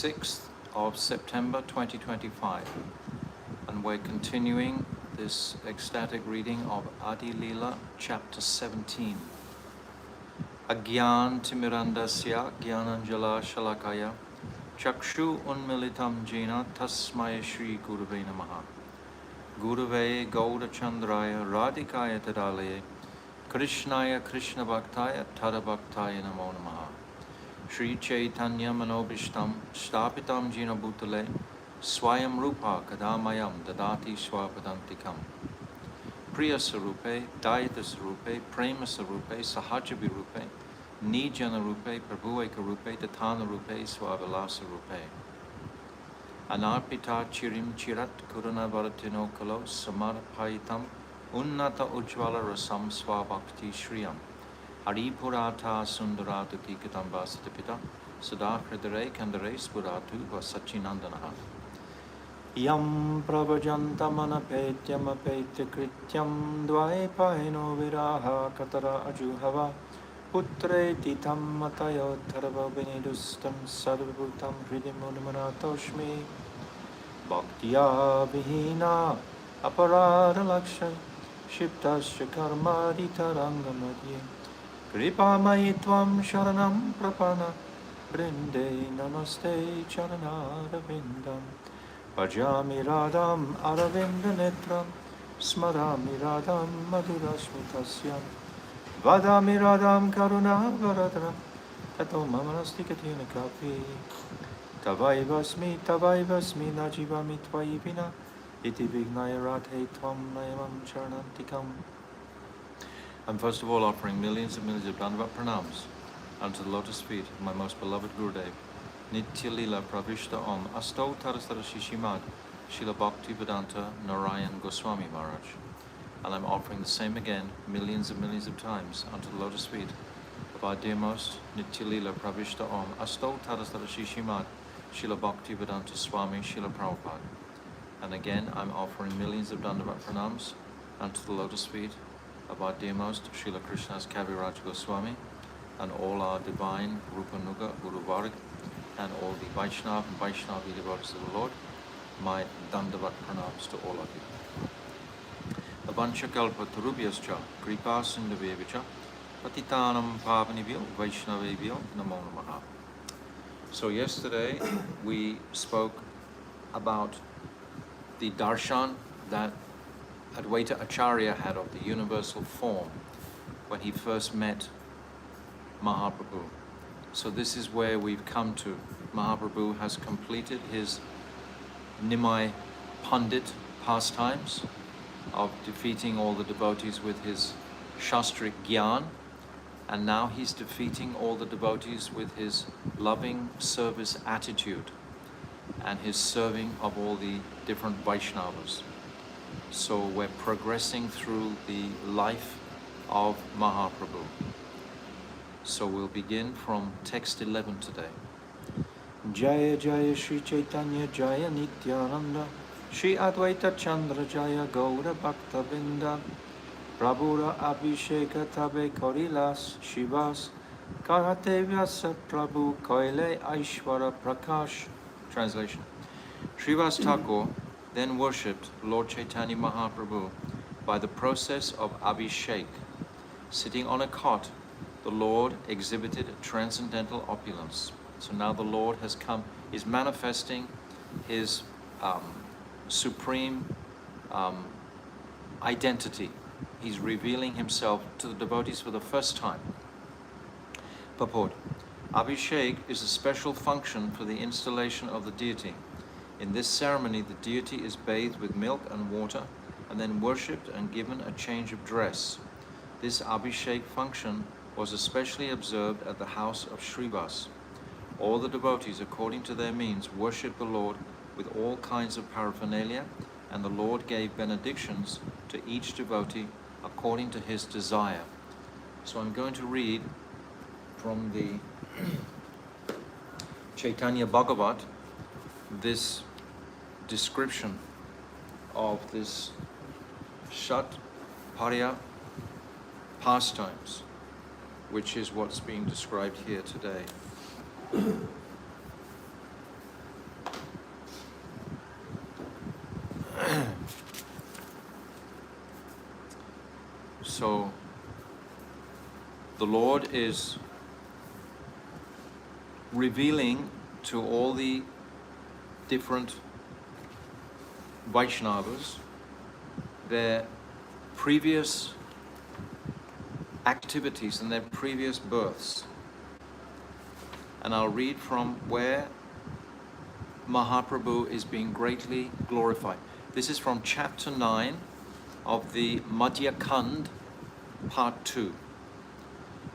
6th of September 2025, and we're continuing this ecstatic reading of Adi-lila, chapter 17. Agyan timirandasya gyananjala shalakaya chakshu unmilitam jena tasmaya shri gurave namaha. Gurave Gauda Chandraya Radhikaya Tadalaye Krishnaya Krishna Bhaktaya Tadabhaktaya Namo Namaha. Shri Caitanya Manobishtam Stapitam Jina Bhutale Swayam Rupa Kadamayam Dadati Swapadantikam. Priya Sarupe, Dayata Sarupe, Prema Sarupe, Sahajabi Rupe, Nijana Rupe, Prabhueka Rupe, Tatana Rupe, Swavilasa Rupe. Anarpita Chirim Chirat Kuruna Varatino Kalo Samarapaitam Unnata Ujvala Rasam Swabhakti Shriyam Haripurata Sundarata Tikatam Vasatapita Sada Hridare Kandare Spuratu Vasachinandanaha Yam Pravajantamana Petyam Apetya Krityam Dvaipaino Viraha Katara Ajuhava Putre Titam Matayo Tarava Benedustam Sarvabhutam Hridimunmanatoshmi Bhaktiya Vihina Aparada Lakshay Shiptasya Karma Ditarangamadye Kripa Mayitvam Sharanam Prapana Brinde Namaste Charanara Vindam Bhajami Radham Aravinda Netram Smarami Radham Madhurasmitasyam Vadami Radham Karuna Varadram Tato Mamanasti Katina Kapi Tavaivasmi Najivami Tvaivina Iti Vignaya Radhe Tvam Nayamam Charanantikam. I'm first of all offering millions and millions of Dandavat pranams unto the lotus feet of my most beloved Gurudev, Nitya-lila Pravishta Om Asto Tarasara Shishimad Srila Bhakti Vedanta Narayan Goswami Maharaj. And I'm offering the same again millions and millions of times unto the lotus feet of our dearmost Nitya-lila Pravishta Om Asto Tarasara Shishimad Srila Bhakti Vedanta Swami Srila Prabhupada. And again I'm offering millions of Dandavat pranams unto the lotus feet of our dearmost Srila Krishna's Kaviraj Goswami and all our divine Rupanuga Guru Varg and all the Vaishnav and Vaishnavi devotees of the Lord. My Dandavat pranams to all of you. Avancha kalpa tarubhyascha kripa sindhavevicha patitanam pavanibhyo Vaishnavebhyo namo namaha. So yesterday we spoke about the darshan that Advaita Acharya had of the universal form when he first met Mahaprabhu. So this is where we've come to. Mahaprabhu has completed his Nimai Pandit pastimes of defeating all the devotees with his Shastric Gyan, and now he's defeating all the devotees with his loving service attitude and his serving of all the different Vaishnavas. So we're progressing through the life of Mahaprabhu. So we'll begin from text 11 today. Jaya Jaya Shri Caitanya Jaya Nityananda Shri Advaita Chandra Jaya Gaura Bhakta Vinda Prabhura Abhisheka Tabe Korilas Shivas Karate Vyasa Prabhu Koile Aishvara Prakash. Translation. Srivas Thakur then worshipped Lord Chaitanya Mahaprabhu by the process of Abhishek. Sitting on a cot, the Lord exhibited transcendental opulence. So now the Lord has come, is manifesting his supreme identity. He's revealing himself to the devotees for the first time. Purport. Abhishek is a special function for the installation of the deity. In this ceremony, the deity is bathed with milk and water and then worshipped and given a change of dress. This Abhishek function was especially observed at the house of Srivas. All the devotees, according to their means, worshipped the Lord with all kinds of paraphernalia, and the Lord gave benedictions to each devotee according to his desire. So I'm going to read from the Chaitanya Bhagavat this description of this Shat Parya pastimes, which is what's being described here today. So the Lord is revealing to all the different Vaishnavas their previous activities and their previous births. And I'll read from where Mahaprabhu is being greatly glorified. This is from chapter 9 of the Madhya Khand, part 2.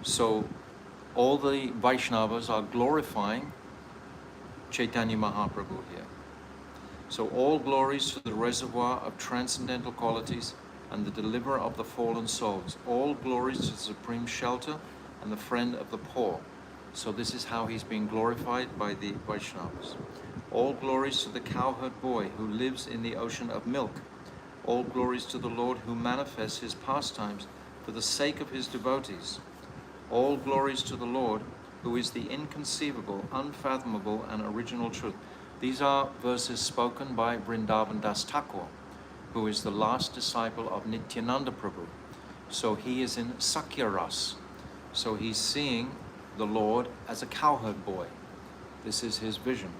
So all the Vaishnavas are glorifying Chaitanya Mahaprabhu here. So all glories to the reservoir of transcendental qualities and the deliverer of the fallen souls. All glories to the supreme shelter and the friend of the poor. So this is how he's being glorified by the Vaishnavas. All glories to the cowherd boy who lives in the ocean of milk. All glories to the Lord who manifests his pastimes for the sake of his devotees. All glories to the Lord who is the inconceivable, unfathomable, and original truth. These are verses spoken by Vrindavan Das Thakur, who is the last disciple of Nityananda Prabhu. So he is in Sakya Ras. So he's seeing the Lord as a cowherd boy. This is his vision.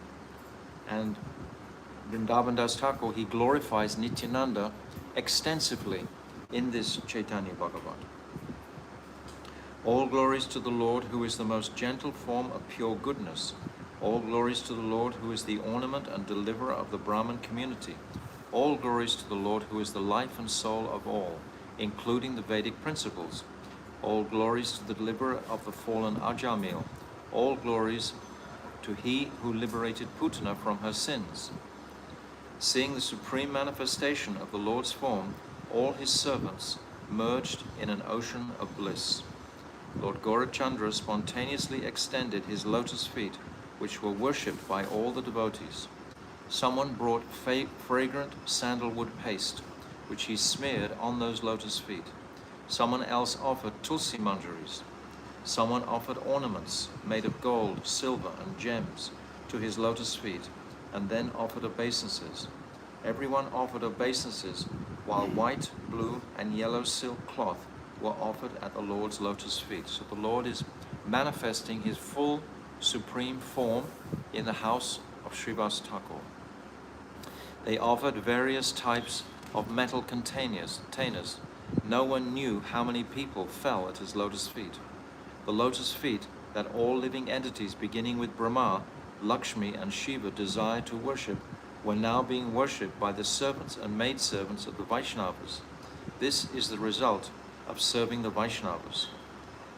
And Vrindavan Das Thakur, he glorifies Nityananda extensively in this Chaitanya Bhagavat. All glories to the Lord who is the most gentle form of pure goodness. All glories to the Lord who is the ornament and deliverer of the Brahmin community. All glories to the Lord who is the life and soul of all, including the Vedic principles. All glories to the deliverer of the fallen Ajamil. All glories to he who liberated Putana from her sins. Seeing the supreme manifestation of the Lord's form, all his servants merged in an ocean of bliss. Lord Gaurachandra spontaneously extended his lotus feet, which were worshipped by all the devotees. Someone brought fragrant sandalwood paste, which he smeared on those lotus feet. Someone else offered tulsi manjaris. Someone offered ornaments made of gold, silver, and gems to his lotus feet, and then offered obeisances. Everyone offered obeisances, while white, blue, and yellow silk cloth were offered at the Lord's lotus feet. So the Lord is manifesting his full supreme form in the house of Srivas Thakur. They offered various types of metal containers. No one knew how many people fell at his lotus feet. The lotus feet that all living entities beginning with Brahma, Lakshmi, and Shiva desire to worship were now being worshipped by the servants and maidservants of the Vaishnavas. This is the result of serving the Vaishnavas.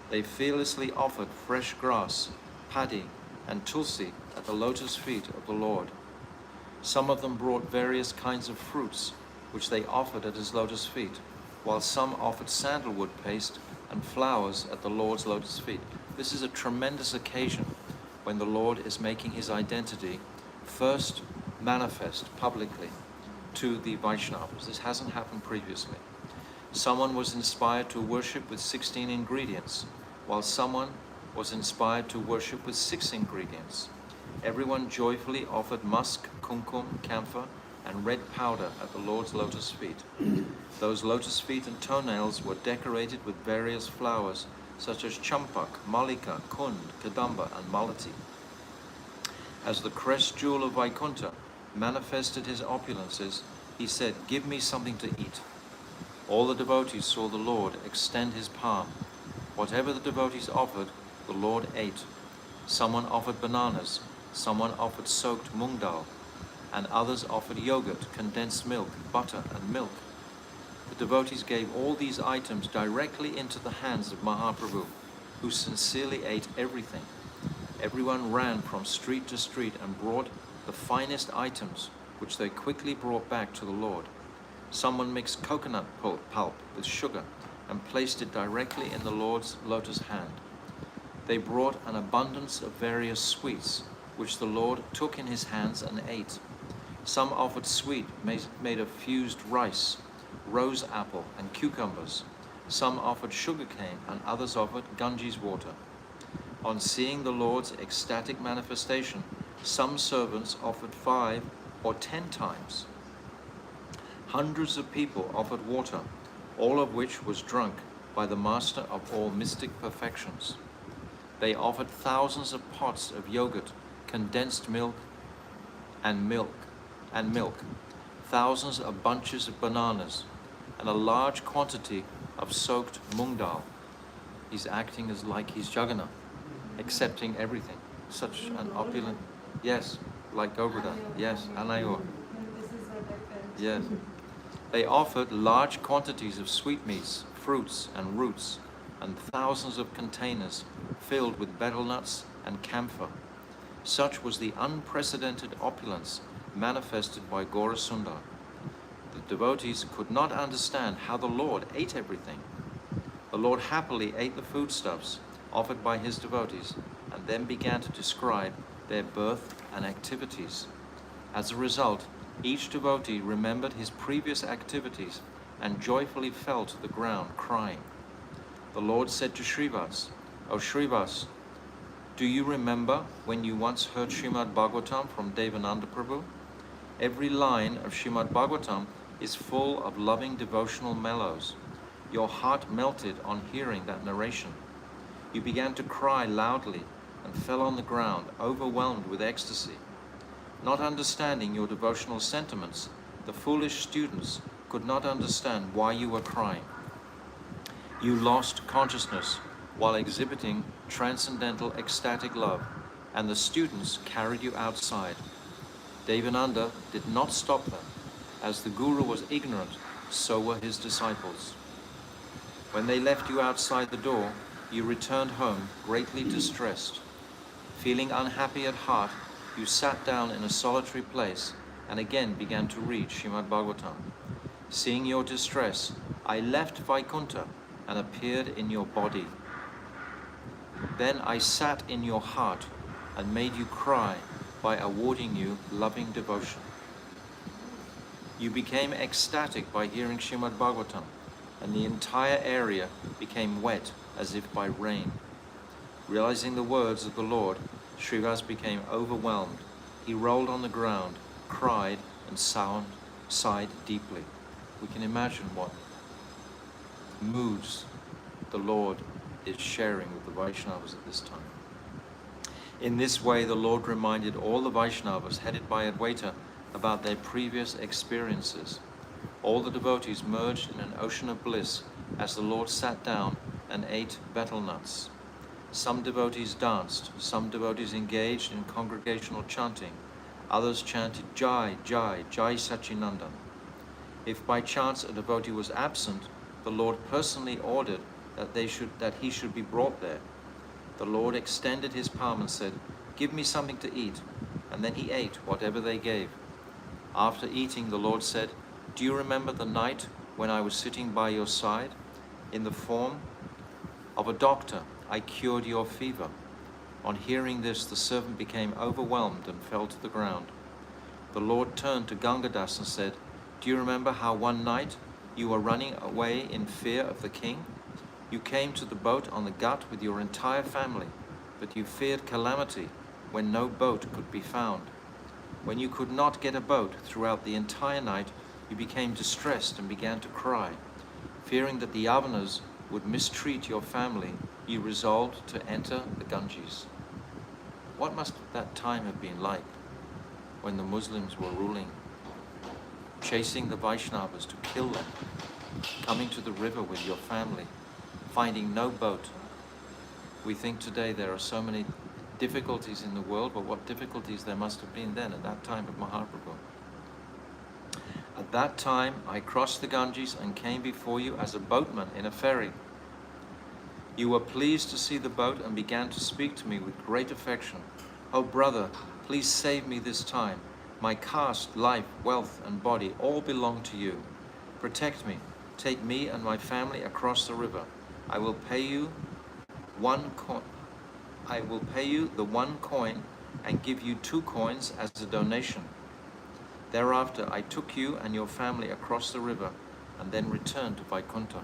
They fearlessly offered fresh grass, paddy, and tulsi at the lotus feet of the Lord. Some of them brought various kinds of fruits, which they offered at his lotus feet, while some offered sandalwood paste and flowers at the Lord's lotus feet. This is a tremendous occasion when the Lord is making his identity first manifest publicly to the Vaishnavas. This hasn't happened previously. Someone was inspired to worship with 16 ingredients, while someone was inspired to worship with 6 ingredients. Everyone joyfully offered musk, kumkum, camphor, and red powder at the Lord's lotus feet. Those lotus feet and toenails were decorated with various flowers, such as champak, malika, kund, kadamba, and malati. As the crest jewel of Vaikuntha manifested his opulences, he said, "Give me something to eat." All the devotees saw the Lord extend his palm. Whatever the devotees offered, the Lord ate. Someone offered bananas, someone offered soaked mung dal, and others offered yogurt, condensed milk, butter, and milk. The devotees gave all these items directly into the hands of Mahaprabhu, who sincerely ate everything. Everyone ran from street to street and brought the finest items, which they quickly brought back to the Lord. Someone mixed coconut pulp with sugar and placed it directly in the Lord's lotus hand. They brought an abundance of various sweets, which the Lord took in his hands and ate. Some offered sweet made of fused rice, rose apple, and cucumbers. Some offered sugarcane, and others offered Ganges water. On seeing the Lord's ecstatic manifestation, some servants offered 5 or 10 times. Hundreds of people offered water, all of which was drunk, by the master of all mystic perfections. They offered thousands of pots of yogurt, condensed milk, thousands of bunches of bananas, and a large quantity of soaked mung dal. He's acting as like he's Jagannath, accepting everything. Such an opulent, yes, like Govardhan, yes, Anayor. Yes. They offered large quantities of sweetmeats, fruits, and roots, and thousands of containers filled with betel nuts and camphor. Such was the unprecedented opulence manifested by Gaurasundar. The devotees could not understand how the Lord ate everything. The Lord happily ate the foodstuffs offered by his devotees and then began to describe their birth and activities. As a result, each devotee remembered his previous activities and joyfully fell to the ground crying. The Lord said to Srivas, "O Srivas, do you remember when you once heard Srimad Bhagavatam from Devananda Prabhu? Every line of Srimad Bhagavatam is full of loving devotional mellows. Your heart melted on hearing that narration. You began to cry loudly and fell on the ground, overwhelmed with ecstasy. Not understanding your devotional sentiments, the foolish students could not understand why you were crying. You lost consciousness while exhibiting transcendental ecstatic love, and the students carried you outside. Devananda did not stop them. As the Guru was ignorant, so were his disciples. When they left you outside the door, you returned home greatly distressed. Feeling unhappy at heart, you sat down in a solitary place and again began to read Srimad Bhagavatam. Seeing your distress, I left Vaikuntha and appeared in your body. Then I sat in your heart and made you cry by awarding you loving devotion. You became ecstatic by hearing Srimad Bhagavatam, and the entire area became wet as if by rain. Realizing the words of the Lord, Srivas became overwhelmed. He rolled on the ground, cried, and sighed deeply. We can imagine what moods the Lord is sharing with the Vaishnavas at this time. In this way, the Lord reminded all the Vaishnavas headed by Advaita about their previous experiences. All the devotees merged in an ocean of bliss as the Lord sat down and ate betel nuts. Some devotees danced, some devotees engaged in congregational chanting, others chanted Jai, Jai, Jai Sachinandan. If by chance a devotee was absent, the Lord personally ordered that he should be brought there. The Lord extended his palm and said, "Give me something to eat," and then he ate whatever they gave. After eating, the Lord said, "Do you remember the night when I was sitting by your side? In the form of a doctor, I cured your fever." On hearing this, the servant became overwhelmed and fell to the ground. The Lord turned to Gangadas and said, "Do you remember how one night you were running away in fear of the king? You came to the boat on the Ghat with your entire family, but you feared calamity when no boat could be found. When you could not get a boat throughout the entire night, you became distressed and began to cry. Fearing that the Yavanas would mistreat your family, you resolved to enter the Ganges." What must that time have been like when the Muslims were ruling, chasing the Vaishnavas to kill them, coming to the river with your family, finding no boat? We think today there are so many difficulties in the world, but what difficulties there must have been then at that time of Mahaprabhu. At that time, I crossed the Ganges and came before you as a boatman in a ferry. You were pleased to see the boat and began to speak to me with great affection. "Oh brother, please save me this time. My caste, life, wealth, and body all belong to you. Protect me. Take me and my family across the river. I will pay you the 1 coin and give you 2 coins as a donation." Thereafter, I took you and your family across the river and then returned to Vaikuntha.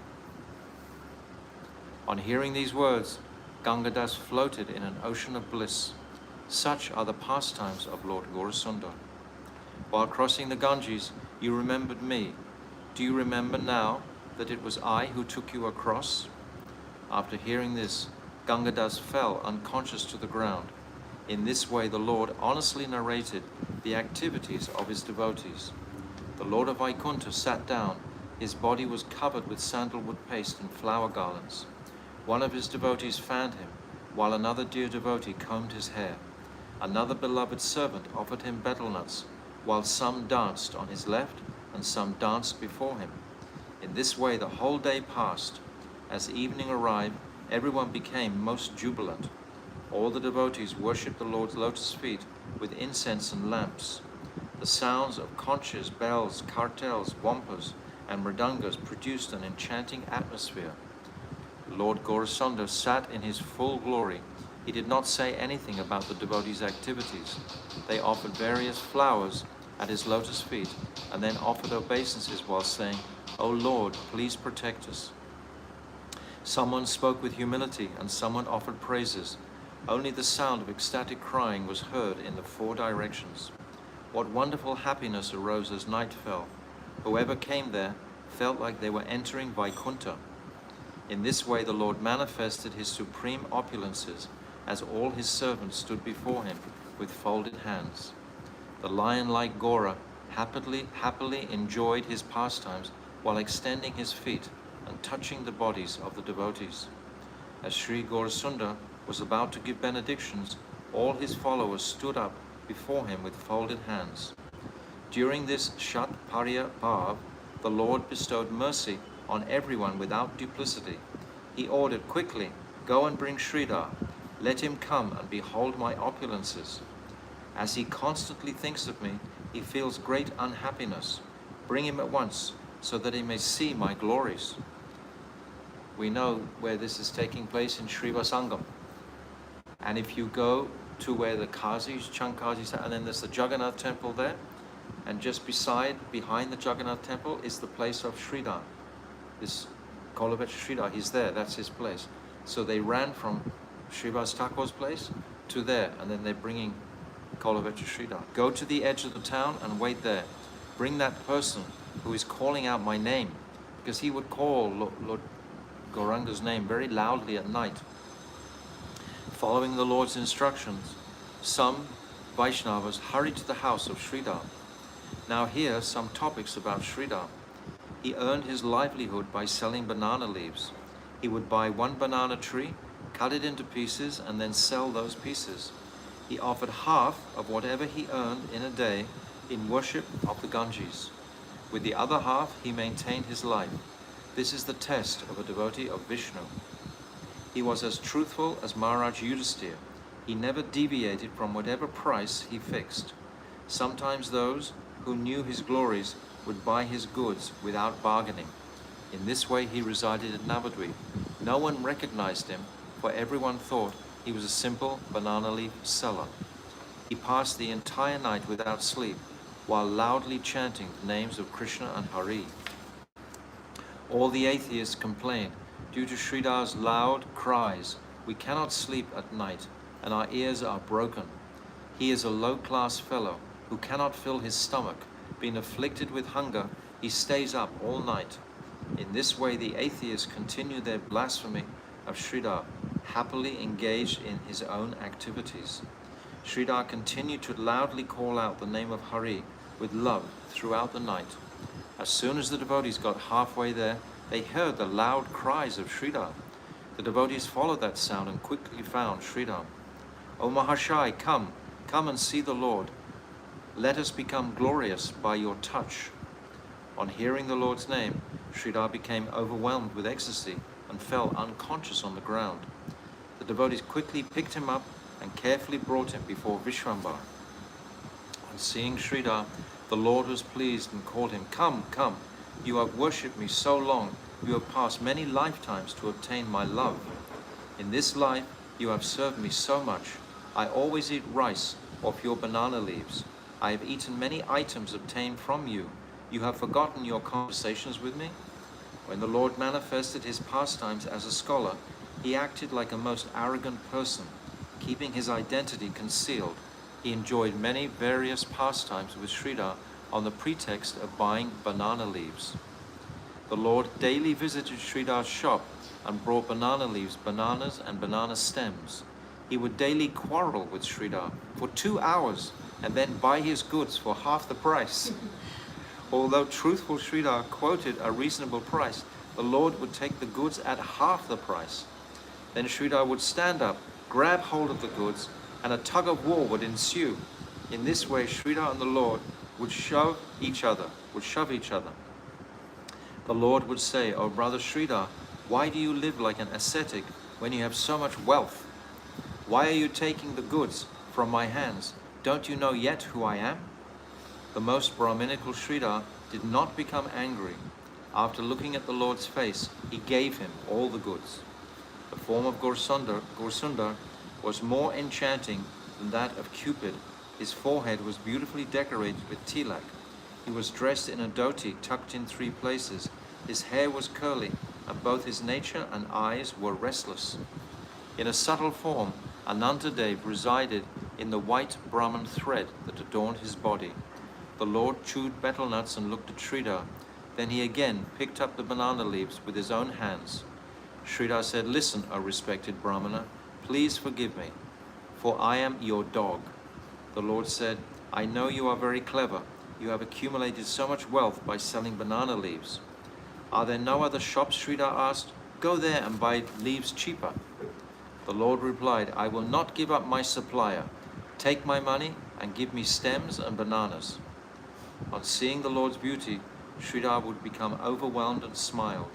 On hearing these words, Gangadas floated in an ocean of bliss. Such are the pastimes of Lord Gaurasundar. While crossing the Ganges, you remembered me. Do you remember now that it was I who took you across? After hearing this, Gangadas fell unconscious to the ground. In this way, the Lord honestly narrated the activities of his devotees. The Lord of Vaikuntha sat down. His body was covered with sandalwood paste and flower garlands. One of his devotees fanned him, while another dear devotee combed his hair. Another beloved servant offered him betel nuts, while some danced on his left and some danced before him. In this way the whole day passed. As evening arrived, everyone became most jubilant. All the devotees worshipped the Lord's lotus feet with incense and lamps. The sounds of conches, bells, kartels, wampus, and mridangas produced an enchanting atmosphere. Lord Gaurasundar sat in his full glory. He did not say anything about the devotees' activities. They offered various flowers at his lotus feet and then offered obeisances while saying, "O Lord, please protect us." Someone spoke with humility and someone offered praises. Only the sound of ecstatic crying was heard in the four directions. What wonderful happiness arose as night fell. Whoever came there felt like they were entering Vaikuntha. In this way the Lord manifested his supreme opulences as all his servants stood before him with folded hands. The lion-like Gora happily enjoyed his pastimes while extending his feet and touching the bodies of the devotees. As Sri Gaurasundar was about to give benedictions, all his followers stood up before him with folded hands. During this Shat Parya Bhav, the Lord bestowed mercy on everyone without duplicity. He ordered, "Quickly, go and bring Sridhar. Let him come and behold my opulences. As he constantly thinks of me, he feels great unhappiness. Bring him at once, so that he may see my glories." We know where this is taking place in Srivasangam. And if you go to where the Kazis, Chankazis, and then there's the Jagannath temple there, and just behind the Jagannath temple is the place of Sridhar. This Kolavecha Sridhar, he's there, that's his place. So they ran from Srivas Thakur's place to there, and then they're bringing Kolavecha Sridhar. Go to the edge of the town and wait there. Bring that person who is calling out my name, because he would call Lord Gauranga's name very loudly at night. Following the Lord's instructions, some Vaishnavas hurried to the house of Sridhar. Now here some topics about Sridhar. He earned his livelihood by selling banana leaves. He would buy one banana tree, cut it into pieces, and then sell those pieces. He offered half of whatever he earned in a day in worship of the Ganges. With the other half, he maintained his life. This is the test of a devotee of Vishnu. He was as truthful as Maharaj Yudhisthira. He never deviated from whatever price he fixed. Sometimes those who knew his glories would buy his goods without bargaining. In this way he resided at Navadvip. No one recognized him, for everyone thought he was a simple banana leaf seller. He passed the entire night without sleep, while loudly chanting the names of Krishna and Hari. All the atheists complained, "Due to Sridhar's loud cries, we cannot sleep at night, and our ears are broken. He is a low-class fellow who cannot fill his stomach. Being afflicted with hunger, he stays up all night." In this way the atheists continued their blasphemy of Sridhar, happily engaged in his own activities. Sridhar continued to loudly call out the name of Hari with love throughout the night. As soon as the devotees got halfway there, they heard the loud cries of Sridhar. The devotees followed that sound and quickly found Sridhar. "O Mahashai, come and see the Lord. Let us become glorious by your touch." On hearing the Lord's name, Sridhar became overwhelmed with ecstasy and fell unconscious on the ground. The devotees quickly picked him up and carefully brought him before Vishwambar. On seeing Sridhar, the Lord was pleased and called him, Come, you have worshipped me so long, you have passed many lifetimes to obtain my love. In this life you have served me so much. I always eat rice off your banana leaves. I have eaten many items obtained from you. You have forgotten your conversations with me?" When the Lord manifested his pastimes as a scholar, he acted like a most arrogant person. Keeping his identity concealed, he enjoyed many various pastimes with Sridhar on the pretext of buying banana leaves. The Lord daily visited Sridhar's shop and brought banana leaves, bananas, and banana stems. He would daily quarrel with Sridhar for 2 hours and then buy his goods for half the price. Although truthful Sridhar quoted a reasonable price, the Lord would take the goods at half the price. Then Sridhar would stand up, grab hold of the goods, and a tug of war would ensue. In this way, Sridhar and the Lord would shove each other. The Lord would say, "Oh, brother Sridhar, why do you live like an ascetic when you have so much wealth? Why are you taking the goods from my hands? Don't you know yet who I am?" The most Brahminical Sridhar did not become angry. After looking at the Lord's face, he gave him all the goods. The form of Gursundar was more enchanting than that of Cupid. His forehead was beautifully decorated with tilak. He was dressed in a dhoti tucked in 3 places. His hair was curly, and both his nature and eyes were restless. In a subtle form, Anantadev resided in the white Brahman thread that adorned his body. The Lord chewed betel nuts and looked at Sridhar. Then he again picked up the banana leaves with his own hands. Sridhar said, "Listen, O respected Brahmana, please forgive me, for I am your dog." The Lord said, "I know you are very clever. You have accumulated so much wealth by selling banana leaves." "Are there no other shops?" Sridhar asked. "Go there and buy leaves cheaper." The Lord replied, "I will not give up my supplier. Take my money and give me stems and bananas." On seeing the Lord's beauty, Sridhar would become overwhelmed and smiled.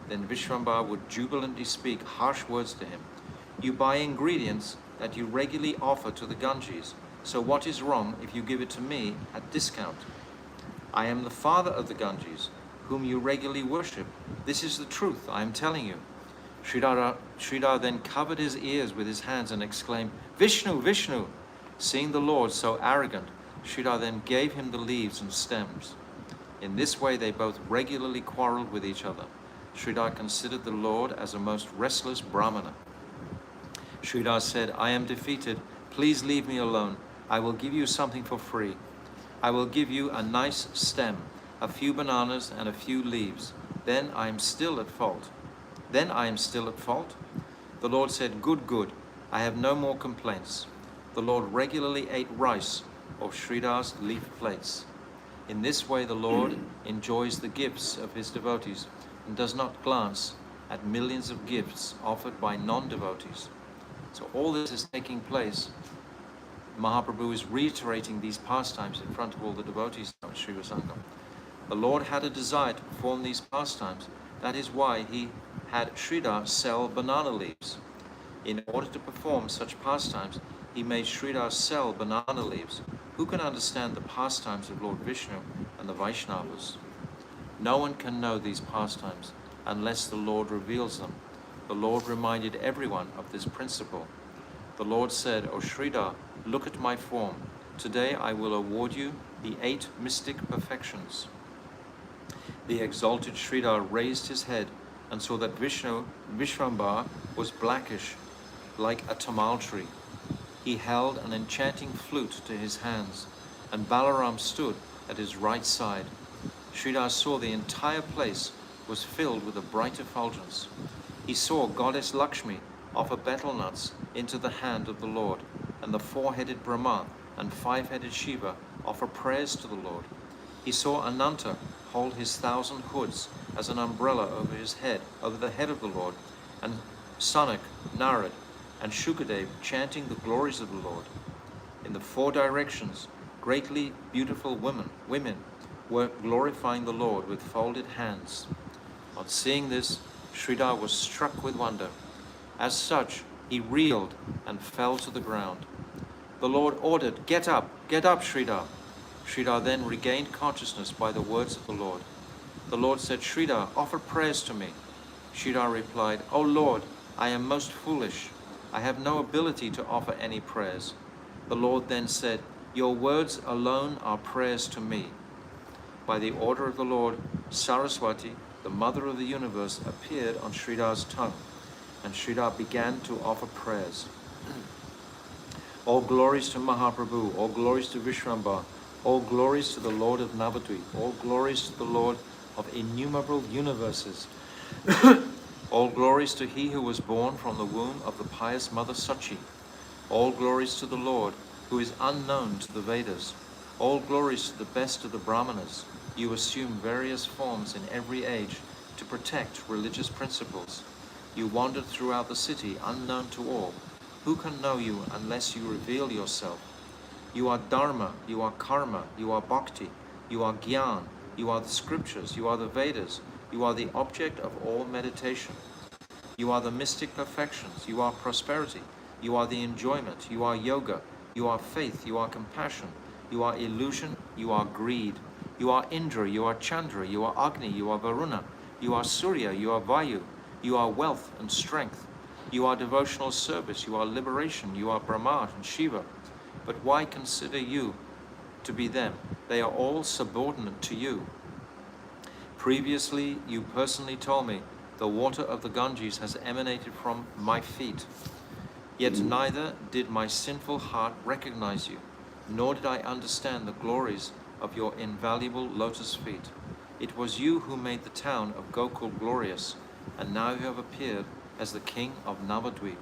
Then Vishwambar would jubilantly speak harsh words to him. "You buy ingredients that you regularly offer to the Ganges, so what is wrong if you give it to me at discount? I am the father of the Ganges, whom you regularly worship. This is the truth I am telling you." Sridhar then covered his ears with his hands and exclaimed, "Vishnu, Vishnu!" Seeing the Lord so arrogant, Sridhar then gave him the leaves and stems. In this way they both regularly quarreled with each other. Sridhar considered the Lord as a most restless Brahmana. Sridhar said, "I am defeated. Please leave me alone. I will give you something for free. I will give you a nice stem, a few bananas and a few leaves. Then I am still at fault." The Lord said, "Good, good. I have no more complaints." The Lord regularly ate rice off Sridhar's leaf plates. In this way the Lord enjoys the gifts of his devotees and does not glance at millions of gifts offered by non-devotees. So all this is taking place. Mahaprabhu is reiterating these pastimes in front of all the devotees of Sri Sangam. The Lord had a desire to perform these pastimes. That is why he had Sridhar sell banana leaves. In order to perform such pastimes, he made Sridhar sell banana leaves. Who can understand the pastimes of Lord Vishnu and the Vaishnavas? No one can know these pastimes unless the Lord reveals them. The Lord reminded everyone of this principle. The Lord said, "O Sridhar, look at my form. Today I will award you the 8 mystic perfections." The exalted Sridhar raised his head and saw that Vishwambar was blackish, like a tamal tree. He held an enchanting flute to his hands, and Balaram stood at his right side. Sridhar saw the entire place was filled with a bright effulgence. He saw Goddess Lakshmi offer betel nuts into the hand of the Lord, and the 4-headed Brahma and 5-headed Shiva offer prayers to the Lord. He saw Ananta hold his 1,000 hoods as an umbrella over the head of the Lord, and Sanak, Narad, and Shukadev chanting the glories of the Lord. In the 4 directions, greatly beautiful women were glorifying the Lord with folded hands. On seeing this, Sridhar was struck with wonder. As such, he reeled and fell to the ground. The Lord ordered, get up, Sridhar." Sridhar then regained consciousness by the words of the Lord. The Lord said, "Sridhar, offer prayers to me." Sridhar replied, "O Lord, I am most foolish. I have no ability to offer any prayers." The Lord then said, "Your words alone are prayers to me." By the order of the Lord, Saraswati, the mother of the universe, appeared on Sridhar's tongue, and Sridhar began to offer prayers. All glories to Mahaprabhu, all glories to Vishwambar, all glories to the Lord of Navadvip, all glories to the Lord of innumerable universes. All glories to he who was born from the womb of the pious mother Sachi. All glories to the Lord, who is unknown to the Vedas. All glories to the best of the Brahmanas. You assume various forms in every age to protect religious principles. You wandered throughout the city unknown to all. Who can know you unless you reveal yourself? You are Dharma, you are Karma, you are Bhakti, you are Gyan, you are the scriptures, you are the Vedas, you are the object of all meditation. You are the mystic perfections, you are prosperity, you are the enjoyment, you are yoga, you are faith, you are compassion, you are illusion, you are greed, you are Indra, you are Chandra, you are Agni, you are Varuna, you are Surya, you are Vayu, you are wealth and strength, you are devotional service, you are liberation, you are Brahma and Shiva. But why consider you to be them? They are all subordinate to you. Previously, you personally told me, the water of the Ganges has emanated from my feet. Yet neither did my sinful heart recognize you, nor did I understand the glories of your invaluable lotus feet. It was you who made the town of Gokul glorious, and now you have appeared as the king of Navadvip.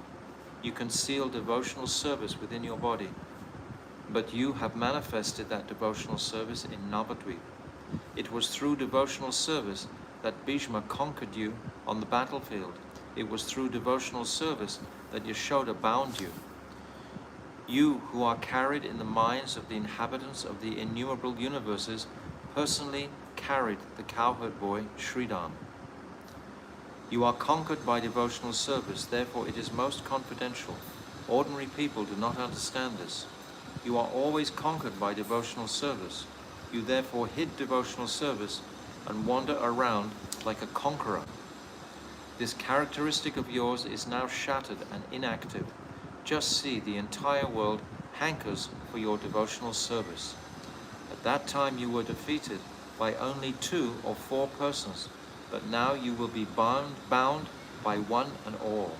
You conceal devotional service within your body, but you have manifested that devotional service in Navadvip. It was through devotional service that Bhishma conquered you on the battlefield. It was through devotional service that Yashoda bound you. You who are carried in the minds of the inhabitants of the innumerable universes personally carried the cowherd boy Sridham. You are conquered by devotional service, therefore it is most confidential. Ordinary people do not understand this. You are always conquered by devotional service. You therefore hid devotional service and wander around like a conqueror. This characteristic of yours is now shattered and inactive. Just see, the entire world hankers for your devotional service. At that time you were defeated by only 2 or 4 persons, but now you will be bound by one and all.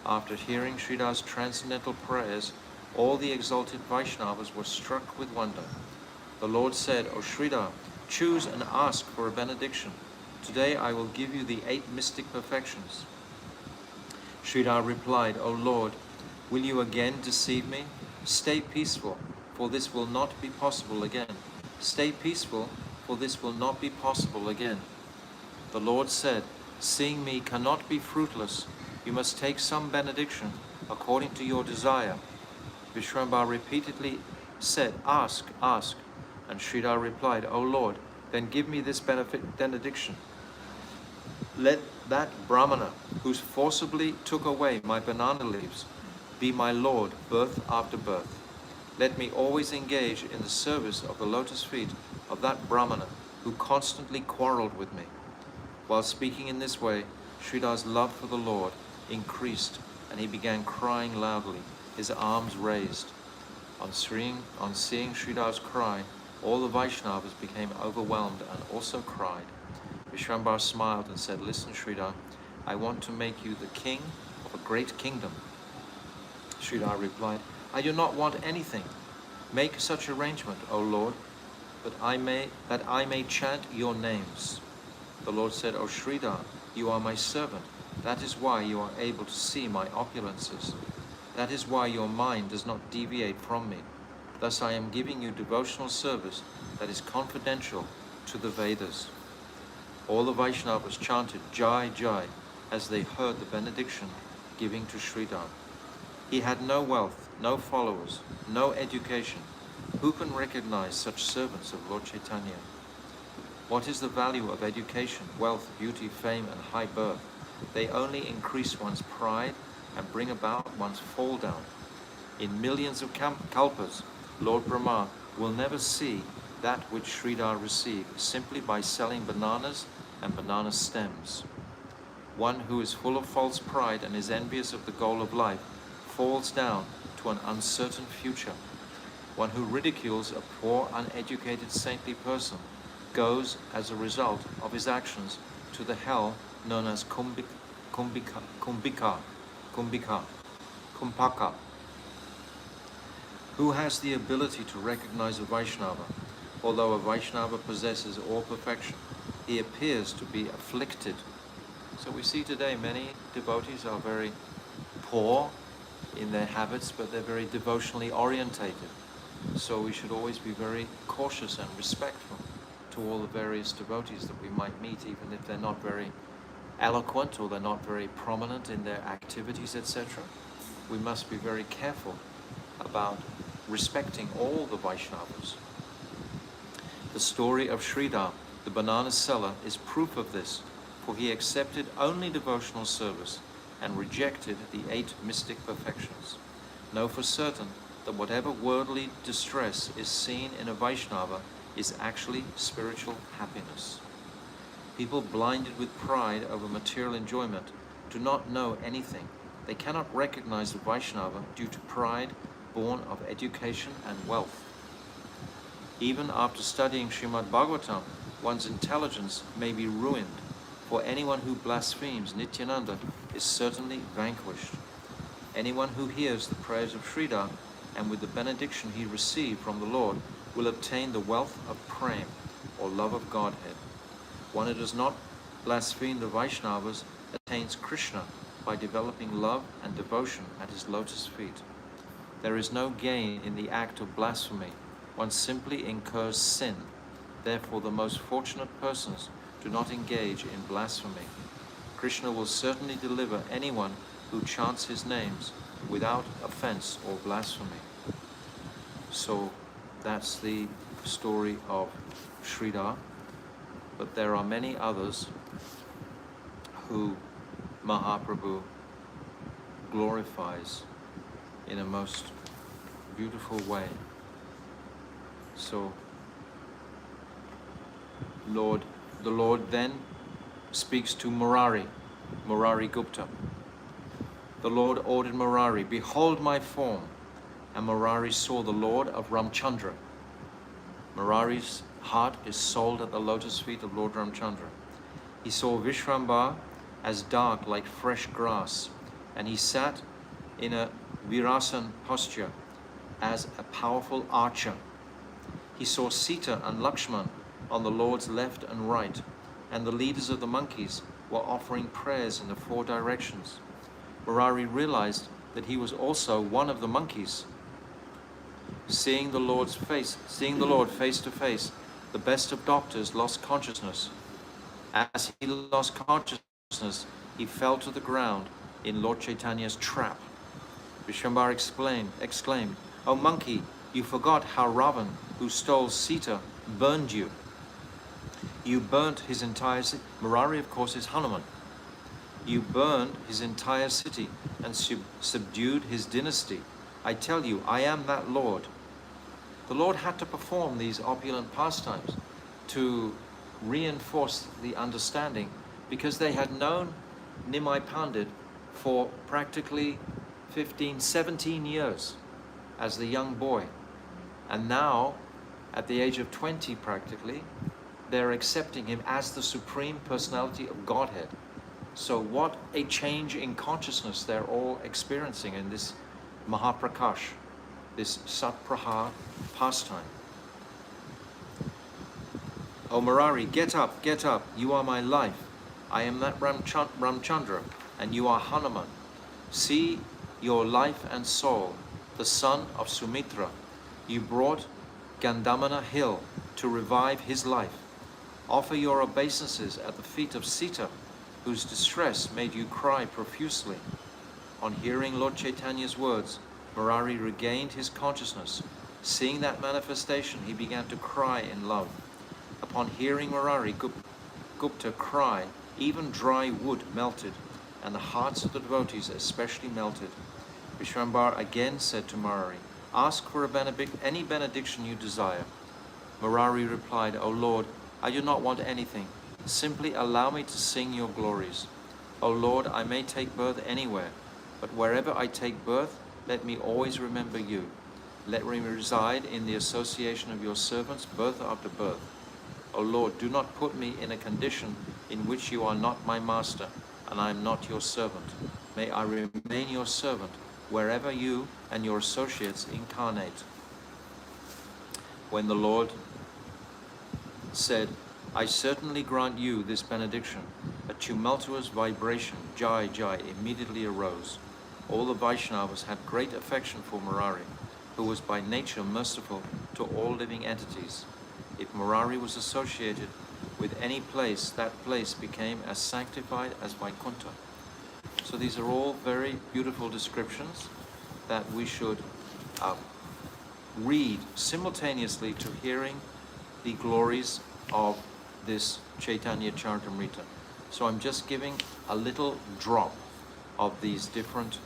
After hearing Sridhar's transcendental prayers, all the exalted Vaishnavas were struck with wonder. The Lord said, O Sridhar, choose and ask for a benediction. Today I will give you the 8 mystic perfections. Sridhar replied, O Lord, will you again deceive me? Stay peaceful, for this will not be possible again. Stay peaceful, for this will not be possible again. The Lord said, seeing me cannot be fruitless, you must take some benediction according to your desire. Vishwambhar repeatedly said, ask, ask. And Sridhar replied, O Lord, then give me this benediction. Let that Brahmana, who forcibly took away my banana leaves, be my Lord birth after birth. Let me always engage in the service of the lotus feet of that Brahmana who constantly quarreled with me. While speaking in this way, Sridhar's love for the Lord increased, and he began crying loudly, his arms raised. On seeing Sridhar's cry, all the Vaishnavas became overwhelmed and also cried. Vishwambhar smiled and said, listen, Sridhar, I want to make you the king of a great kingdom. Sridhar replied, I do not want anything. Make such arrangement, O Lord, that I may chant your names. The Lord said, O Sridhar, you are my servant. That is why you are able to see my opulences. That is why your mind does not deviate from me. Thus I am giving you devotional service that is confidential to the Vedas. All the Vaishnavas chanted Jai Jai as they heard the benediction giving to Sridhar. He had no wealth, no followers, no education. Who can recognize such servants of Lord Chaitanya? What is the value of education, wealth, beauty, fame, and high birth? They only increase one's pride and bring about one's fall down. In millions of kalpas, Lord Brahma will never see that which Sridhar received simply by selling bananas and banana stems. One who is full of false pride and is envious of the goal of life falls down to an uncertain future. One who ridicules a poor, uneducated, saintly person goes, as a result of his actions, to the hell known as Kumbhaka. Who has the ability to recognize a Vaishnava? Although a Vaishnava possesses all perfection, he appears to be afflicted. So we see today many devotees are very poor in their habits, but they're very devotionally orientated. So we should always be very cautious and respectful to all the various devotees that we might meet, even if they're not very eloquent or they're not very prominent in their activities, etc. We must be very careful about respecting all the Vaishnavas. The story of Sridhar, the banana seller, is proof of this, for he accepted only devotional service and rejected the 8 mystic perfections. Know for certain that whatever worldly distress is seen in a Vaishnava is actually spiritual happiness. People blinded with pride over material enjoyment do not know anything. They cannot recognize the Vaishnava due to pride born of education and wealth. Even after studying Srimad Bhagavatam, one's intelligence may be ruined, for anyone who blasphemes Nityananda is certainly vanquished. Anyone who hears the prayers of Sridhar and with the benediction he received from the Lord will obtain the wealth of prem, or love of Godhead. One who does not blaspheme the Vaishnavas attains Krishna by developing love and devotion at his lotus feet. There is no gain in the act of blasphemy. One simply incurs sin. Therefore, the most fortunate persons do not engage in blasphemy. Krishna will certainly deliver anyone who chants his names without offense or blasphemy. So that's the story of Sridhar. But there are many others who Mahaprabhu glorifies in a most beautiful way. So the Lord then speaks to Murari Gupta. The Lord ordered Murari, "Behold my form." And Murari saw the Lord of Ramchandra. Murari's heart is sold at the lotus feet of Lord Ramchandra. He saw Vishrambar as dark like fresh grass, and he sat in a Virasan posture as a powerful archer. He saw Sita and Lakshman on the Lord's left and right, and the leaders of the monkeys were offering prayers in the 4 directions. Murari realized that he was also one of the monkeys. Seeing the Lord face to face, the best of doctors lost consciousness. As he lost consciousness, he fell to the ground in Lord Chaitanya's trap. Vishrambar exclaimed, "O monkey, you forgot how Ravan, who stole Sita, burned you. You burnt his entire city." Murari, of course, is Hanuman. "You burned his entire city and subdued his dynasty. I tell you, I am that Lord." The Lord had to perform these opulent pastimes to reinforce the understanding, because they had known Nimai Pandit for practically 15, 17 years as the young boy. And now, at the age of 20 practically, they're accepting him as the Supreme Personality of Godhead. So what a change in consciousness they're all experiencing in this Mahaprakash, this Satprahar pastime. "O Murari, get up, you are my life. I am that Ramchandra, and you are Hanuman. See your life and soul, the son of Sumitra. You brought Gandhamana hill to revive his life. Offer your obeisances at the feet of Sita, whose distress made you cry profusely." On hearing Lord Chaitanya's words, Murari regained his consciousness. Seeing that manifestation, he began to cry in love. Upon hearing Murari Gupta cry, even dry wood melted, and the hearts of the devotees especially melted. Vishrambar again said to Murari, "Ask for any benediction you desire." Murari replied, "O Lord, I do not want anything. Simply allow me to sing your glories. O Lord, I may take birth anywhere, but wherever I take birth, let me always remember you. Let me reside in the association of your servants birth after birth. O Lord, do not put me in a condition in which you are not my master, and I am not your servant. May I remain your servant wherever you and your associates incarnate." When the Lord said, "I certainly grant you this benediction," a tumultuous vibration, Jai Jai, immediately arose. All the Vaishnavas had great affection for Murari, who was by nature merciful to all living entities. If Murari was associated with any place, that place became as sanctified as Vaikuntha. So these are all very beautiful descriptions that we should read simultaneously to hearing the glories of this Caitanya Caritamrta. So I'm just giving a little drop of these different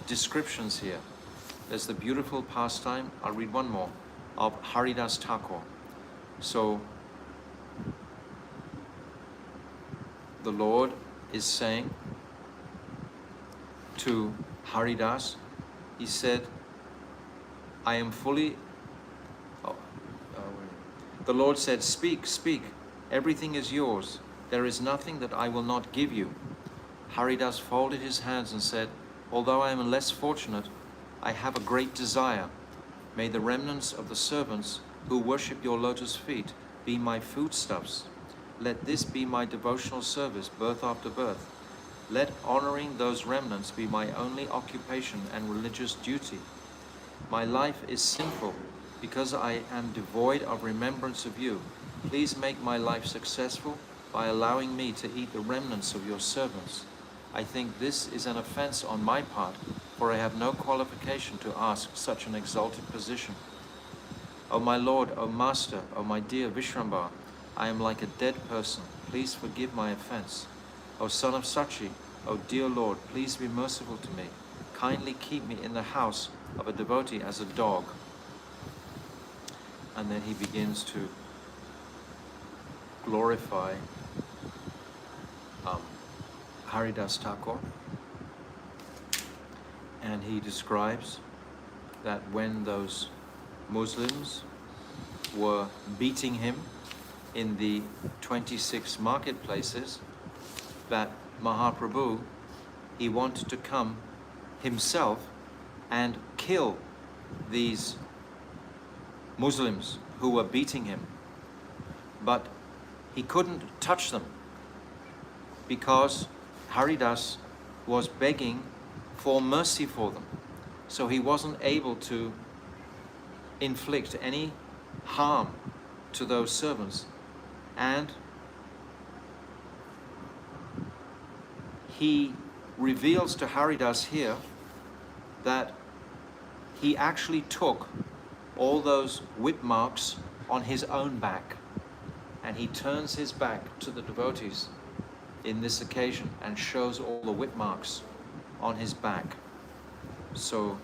descriptions here. There's the beautiful pastime, I'll read one more, of Haridas Thakur. So the Lord is saying to Haridas, he said, I am fully, the Lord said, speak, speak, everything is yours. There is nothing that I will not give you. Haridas folded his hands and said, although I am less fortunate, I have a great desire. May the remnants of the servants who worship your lotus feet be my foodstuffs. Let this be my devotional service, birth after birth. Let honoring those remnants be my only occupation and religious duty. My life is sinful because I am devoid of remembrance of you. Please make my life successful by allowing me to eat the remnants of your servants. I think this is an offense on my part, for I have no qualification to ask such an exalted position. O my Lord, O Master, O my dear Vishrambar, I am like a dead person. Please forgive my offense. O son of Sachi, O dear Lord, please be merciful to me. Kindly keep me in the house of a devotee as a dog. And then he begins to glorify Haridas Thakur. And he describes that when those Muslims were beating him in the 26 marketplaces, that Mahaprabhu, he wanted to come himself and kill these Muslims who were beating him. But he couldn't touch them because Haridas was begging for mercy for them. So he wasn't able to inflict any harm to those servants. And he reveals to Haridas here that he actually took all those whip marks on his own back, and he turns his back to the devotees in this occasion and shows all the whip marks on his back. So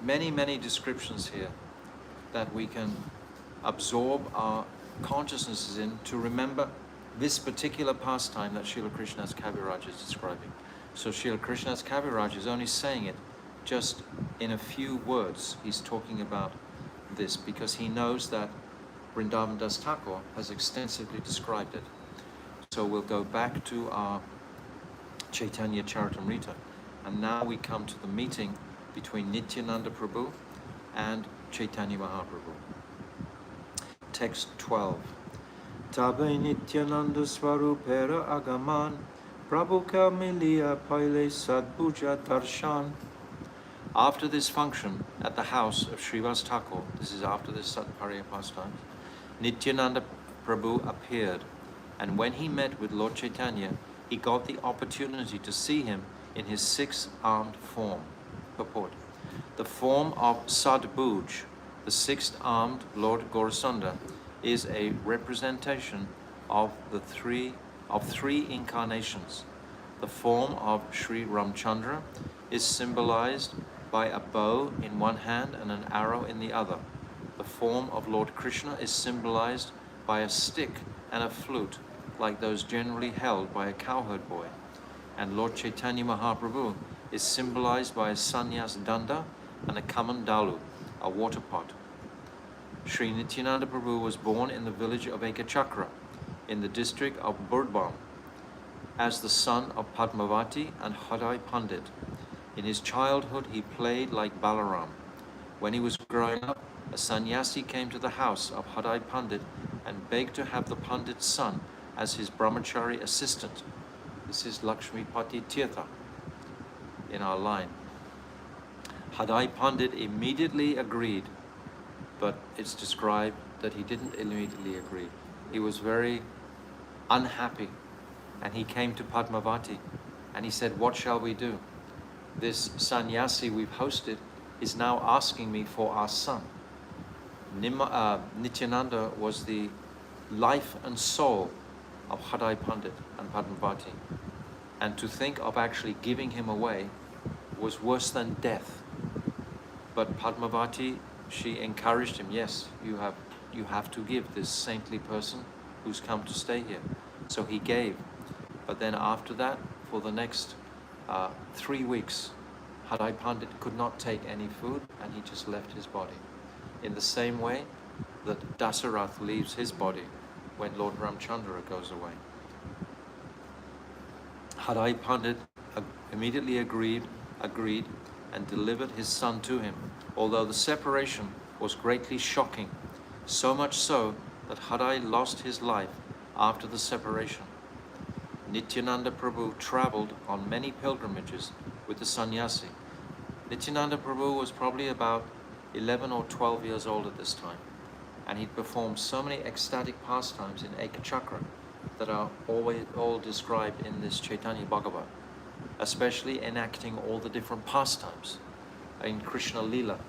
many, many descriptions here that we can absorb our consciousnesses in to remember this particular pastime that Srila Krishnadas Kaviraj is describing. So Srila Krishnadas Kaviraj is only saying it just in a few words. He's talking about this because he knows that Vrindavan Das Thakur has extensively described it. So we'll go back to our Caitanya Caritamrta, and now we come to the meeting between Nityananda Prabhu and Chaitanya Mahaprabhu. Text 12. Tabe Nityananda Swarupera Agaman Prabhu ka miliya paile sadbhuja darshan. After this function at the house of Srivas Thakur, this is after this Satpariya pastime, Nityananda Prabhu appeared, and when he met with Lord Chaitanya, he got the opportunity to see him in his six-armed form. Purport. The form of Sadbhuj, the six-armed Lord Gaurasunda, is a representation of three incarnations. The form of Sri Ramchandra is symbolized by a bow in one hand and an arrow in the other. The form of Lord Krishna is symbolized by a stick and a flute, like those generally held by a cowherd boy. And Lord Chaitanya Mahaprabhu is symbolized by a sannyas danda and a kamandalu, a water pot. Sri Nityananda Prabhu was born in the village of Ekachakra, in the district of Burdbam, as the son of Padmavati and Hadai Pandit. In his childhood, he played like Balaram. When he was growing up, a sannyasi came to the house of Hadai Pandit and begged to have the Pandit's son as his brahmachari assistant. This is Lakshmipati Tirtha in our line. Hadai Pandit immediately agreed, but it's described that he didn't immediately agree. He was very unhappy, and he came to Padmavati and he said, what shall we do? This sannyasi we've hosted is now asking me for our son. Nityananda was the life and soul of Hadai Pandit and Padmavati, and to think of actually giving him away was worse than death. But Padmavati, she encouraged him, yes, you have to give this saintly person who's come to stay here. So he gave. But then after that, for the next 3 weeks, Hadai Pandit could not take any food, and he just left his body. In the same way that Dasarath leaves his body when Lord Ramchandra goes away. Hadai Pandit immediately agreed and delivered his son to him, although the separation was greatly shocking, so much so that Hadai lost his life after the separation. Nityananda Prabhu travelled on many pilgrimages with the sannyasi. Nityananda Prabhu was probably about 11 or 12 years old at this time, and he'd performed so many ecstatic pastimes in Ekachakra that are all described in this Caitanya Bhagavat, especially enacting all the different pastimes in Krishna Lila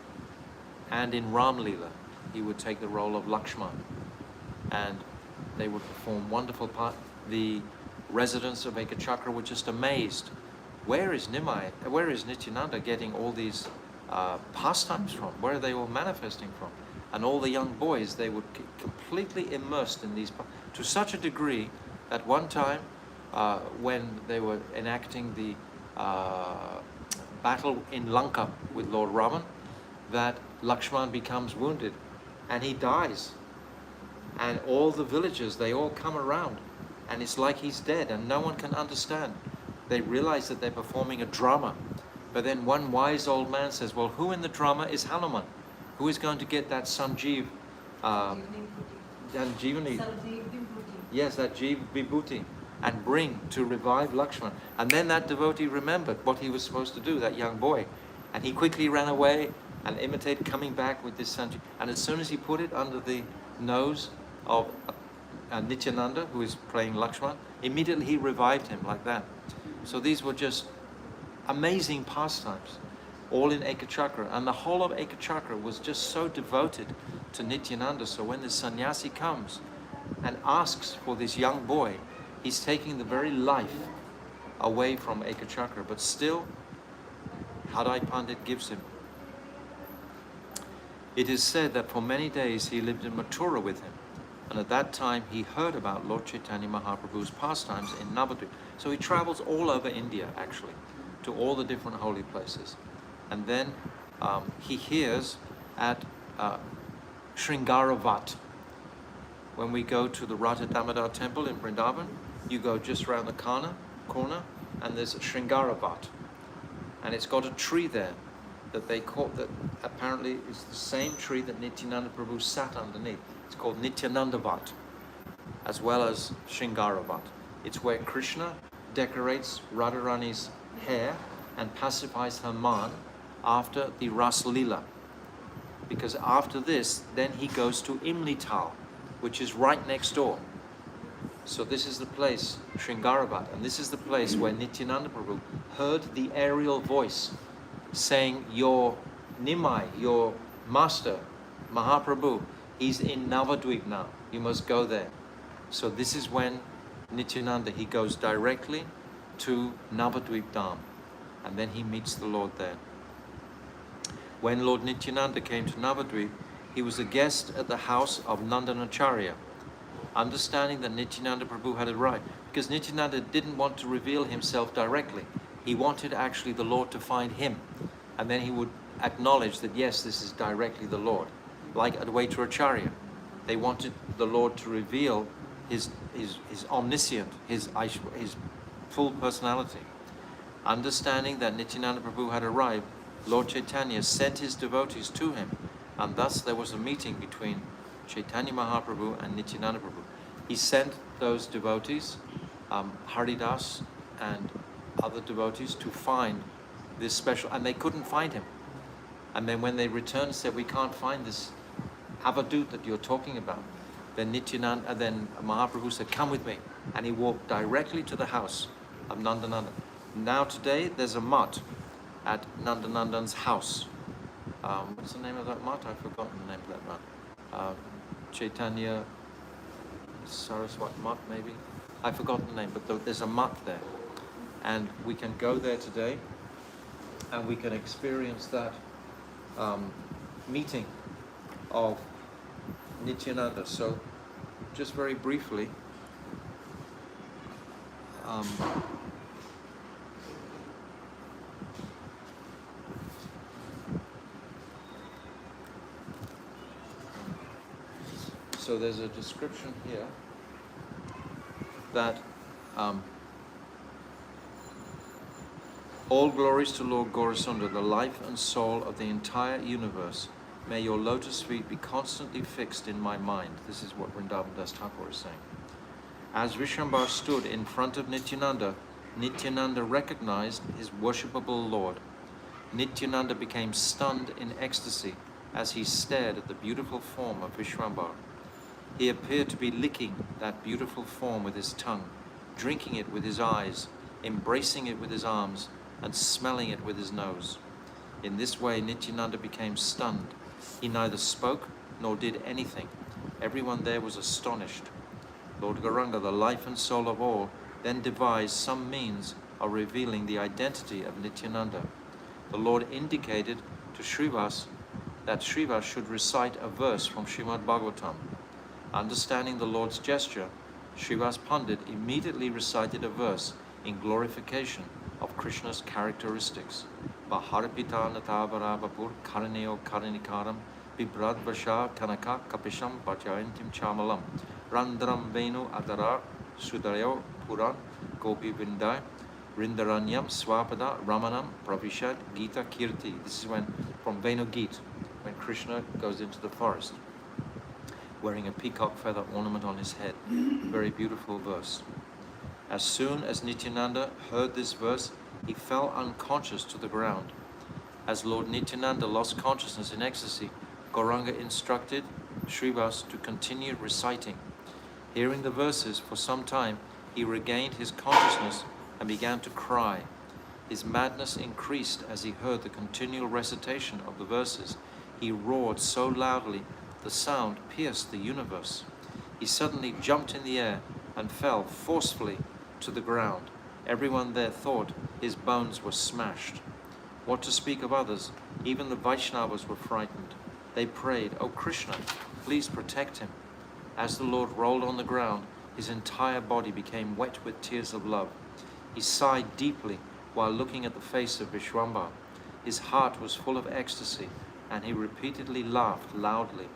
and in Ram Lila. He would take the role of Lakshman, and they would perform wonderful The residents of Ekachakra were just amazed. Where is Nityananda getting all these pastimes from? Where are they all manifesting from? And all the young boys, they would completely immersed in these, to such a degree that one time when they were enacting the battle in Lanka with Lord Raman, that Lakshman becomes wounded and he dies. And all the villagers, they all come around, and it's like he's dead and no one can understand. They realize that they're performing a drama. But then one wise old man says, well, who in the drama is Hanuman? Who is going to get that Sanjeev, Sanjeevani? Yes, that Jeev Vibhuti, and bring to revive Lakshman. And then that devotee remembered what he was supposed to do, that young boy. And he quickly ran away and imitated coming back with this Sanjeev. And as soon as he put it under the nose of Nityananda, who is playing Lakshman, immediately he revived him like that. So these were just amazing pastimes, all in Ekachakra. And the whole of Ekachakra was just so devoted to Nityananda. So when the sannyasi comes and asks for this young boy, he's taking the very life away from Ekachakra, but still Hadai Pandit gives him. It is said that for many days he lived in Mathura with him, and at that time he heard about Lord Chaitanya Mahaprabhu's pastimes in Navadvip. So he travels all over India, actually, to all the different holy places. And then he hears at Sringaravat. When we go to the Radha Damodar temple in Vrindavan, you go just around the corner, and there's Sringaravat. And it's got a tree there that they call, that apparently is the same tree that Nityananda Prabhu sat underneath. It's called Nityanandavat, as well as Sringaravat. It's where Krishna decorates Radharani's hair and pacifies her man after the Ras Lila. Because after this, then he goes to Imlital, which is right next door. So this is the place, Sringaravat, and this is the place where Nityananda Prabhu heard the aerial voice saying, your Nimai, your master, Mahaprabhu, he's in Navadvip now. You must go there. So this is when Nityananda, he goes directly to Navadvip Dham, and then he meets the Lord there. When Lord Nityananda came to Navadvip, he was a guest at the house of Nandanacharya, understanding that Nityananda Prabhu had arrived, because Nityananda didn't want to reveal himself directly. He wanted actually the Lord to find him, and then he would acknowledge that yes, this is directly the Lord. Like Advaita Acharya, they wanted the Lord to reveal his omniscient, his full personality. Understanding that Nityananda Prabhu had arrived, Lord Chaitanya sent his devotees to him, and thus there was a meeting between Chaitanya Mahaprabhu and Nityananda Prabhu. He sent those devotees, Haridas and other devotees to find this special, and they couldn't find him. And then when they returned and said, we can't find this Avadut that you're talking about, then then Mahaprabhu said, come with me. And he walked directly to the house of Nandanandan. Now today there's a mutt at Nandanandan's house. What's the name of that mutt? I've forgotten the name of that mutt. Caitanya Saraswat mutt, maybe? I've forgotten the name, but there's a mutt there. And we can go there today and we can experience that meeting of Nityananda. So, just very briefly, so there's a description here that all glories to Lord Gaurasundara, the life and soul of the entire universe. May your lotus feet be constantly fixed in my mind. This is what Vrindavan Das Thakur is saying. As Vishwambhara stood in front of Nityananda, Nityananda recognized his worshipable Lord. Nityananda became stunned in ecstasy as he stared at the beautiful form of Vishwambhara. He appeared to be licking that beautiful form with his tongue, drinking it with his eyes, embracing it with his arms, and smelling it with his nose. In this way, Nityananda became stunned. He neither spoke nor did anything. Everyone there was astonished. Lord Gauranga, the life and soul of all, then devised some means of revealing the identity of Nityananda. The Lord indicated to Srivas that Srivas should recite a verse from Srimad Bhagavatam. Understanding the Lord's gesture, Srivas Pandit immediately recited a verse in glorification of Krishna's characteristics. Baharapita Natavarabapur Karaneo Karanikaram Bibrad Vasha Kanaka Kapisham Bhajayantim Chamalam Randram Venu Adara Sudayo Puran Gopi Vindai Rindaranyam Swapada Ramanam Pravishad Gita Kirti. This is from Venu Gita, when Krishna goes into the forest, wearing a peacock feather ornament on his head. Very beautiful verse. As soon as Nityananda heard this verse, he fell unconscious to the ground. As Lord Nityananda lost consciousness in ecstasy, Gauranga instructed Srivas to continue reciting. Hearing the verses for some time, he regained his consciousness and began to cry. His madness increased as he heard the continual recitation of the verses. He roared so loudly, the sound pierced the universe. He suddenly jumped in the air and fell forcefully to the ground. Everyone there thought his bones were smashed. What to speak of others? Even the Vaishnavas were frightened. They prayed, "O Krishna, please protect him." As the Lord rolled on the ground, his entire body became wet with tears of love. He sighed deeply while looking at the face of Vishwambhara. His heart was full of ecstasy, and he repeatedly laughed loudly.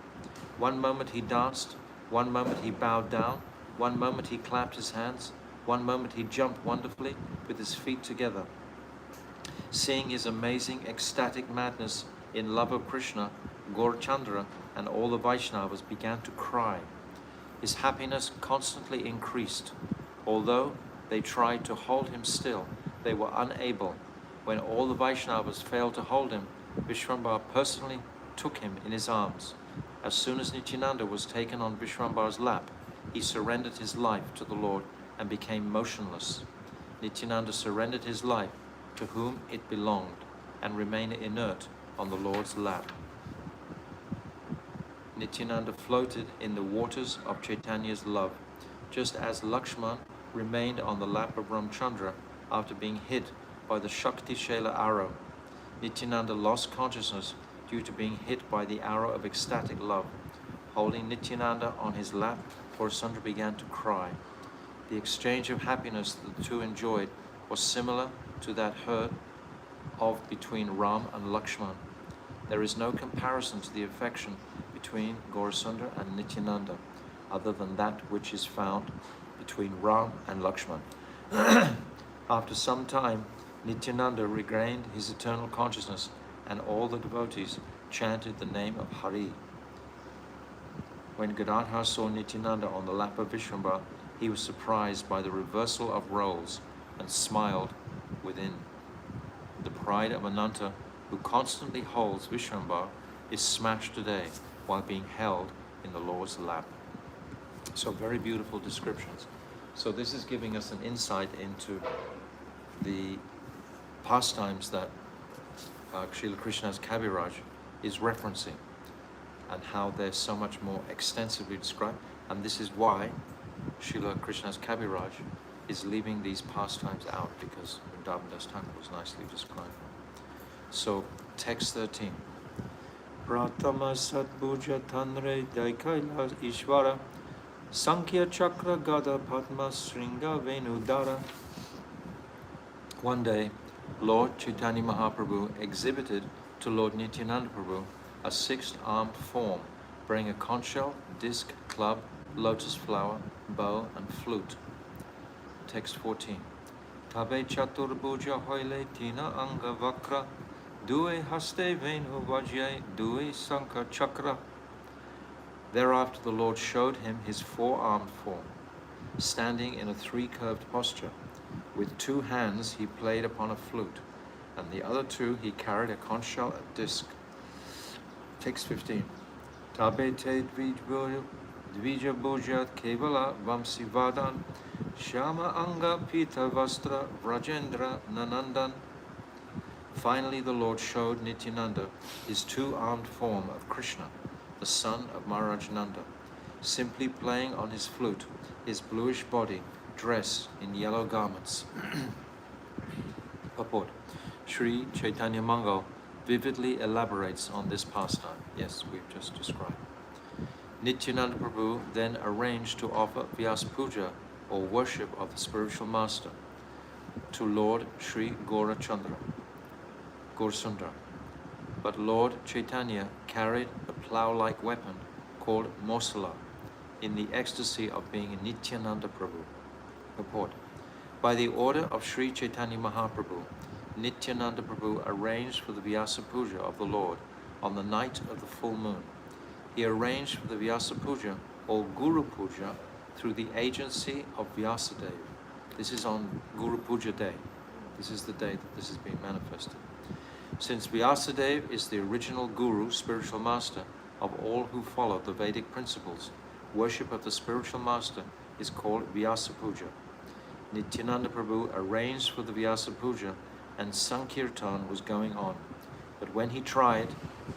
One moment he danced, one moment he bowed down, one moment he clapped his hands, one moment he jumped wonderfully with his feet together. Seeing his amazing ecstatic madness in love of Krishna, Gaurachandra and all the Vaishnavas began to cry. His happiness constantly increased. Although they tried to hold him still, they were unable. When all the Vaishnavas failed to hold him, Vishwambhara personally took him in his arms. As soon as Nityananda was taken on Vishwambhara's lap, he surrendered his life to the Lord and became motionless. Nityananda surrendered his life to whom it belonged and remained inert on the Lord's lap. Nityananda floated in the waters of Chaitanya's love, just as Lakshman remained on the lap of Ramchandra after being hit by the Shakti Shela arrow. Nityananda lost consciousness due to being hit by the arrow of ecstatic love. Holding Nityananda on his lap, Gaurasundara began to cry. The exchange of happiness that the two enjoyed was similar to that heard of between Ram and Lakshman. There is no comparison to the affection between Gaurasundara and Nityananda, other than that which is found between Ram and Lakshman. After some time, Nityananda regained his eternal consciousness, and all the devotees chanted the name of Hari. When Gadadhar saw Nityananda on the lap of Vishwambhara, he was surprised by the reversal of roles. and smiled within. The pride of Ananta, who constantly holds Vishwambar, is smashed today while being held in the Lord's lap. So very beautiful descriptions. So this is giving us an insight into the pastimes that Srila Krishna's Kaviraj is referencing, and how they're so much more extensively described. And this is why Srila Krishna's Kaviraj is leaving these pastimes out, because Vrindavan Das Thakur was nicely described. So, text 13. Pratama Satbhuja Tanre Daikaila Ishvara Sankhya Chakra Gada Padma Sringa Venudara. One day, Lord Chaitanya Mahaprabhu exhibited to Lord Nityananda Prabhu a six-armed form, bearing a conch shell, disc, club, lotus flower, bow, and flute. Text 14. Tabe Chaturbhuja Hoile Tina Anga Vakra Due Haste Venu Vajye Due Sankha Chakra. Thereafter the Lord showed him his four-armed form, standing in a three-curved posture. With two hands he played upon a flute, and the other two he carried a conch shell, a disc. Text 15. Tabe te dvija bhujat kevala vamsivadan Shama anga pita vastra vrajendra nanandan. Finally the Lord showed Nityananda his two-armed form of Krishna, the son of Maharaj Nanda, simply playing on his flute, his bluish body dressed in yellow garments. Purport. Sri Chaitanya Mangal vividly elaborates on this pastime. Yes, we've just described. Nityananda Prabhu then arranged to offer Vyas Puja, or worship of the spiritual master, to Lord Sri Gaurachandra, Gaurasundara. But Lord Chaitanya carried a plough-like weapon called Mosala in the ecstasy of being Nityananda Prabhu. Purport. By the order of Sri Chaitanya Mahaprabhu, Nityananda Prabhu arranged for the Vyasa Puja of the Lord on the night of the full moon. He arranged for the Vyasa Puja, or Guru Puja, through the agency of Vyasadeva. This is on Guru Puja day. This is the day that this is being manifested. Since Vyasadeva is the original Guru, spiritual master, of all who follow the Vedic principles, worship of the spiritual master is called Vyasa Puja. Nityananda Prabhu arranged for the Vyasa Puja, and Sankirtan was going on. But when he tried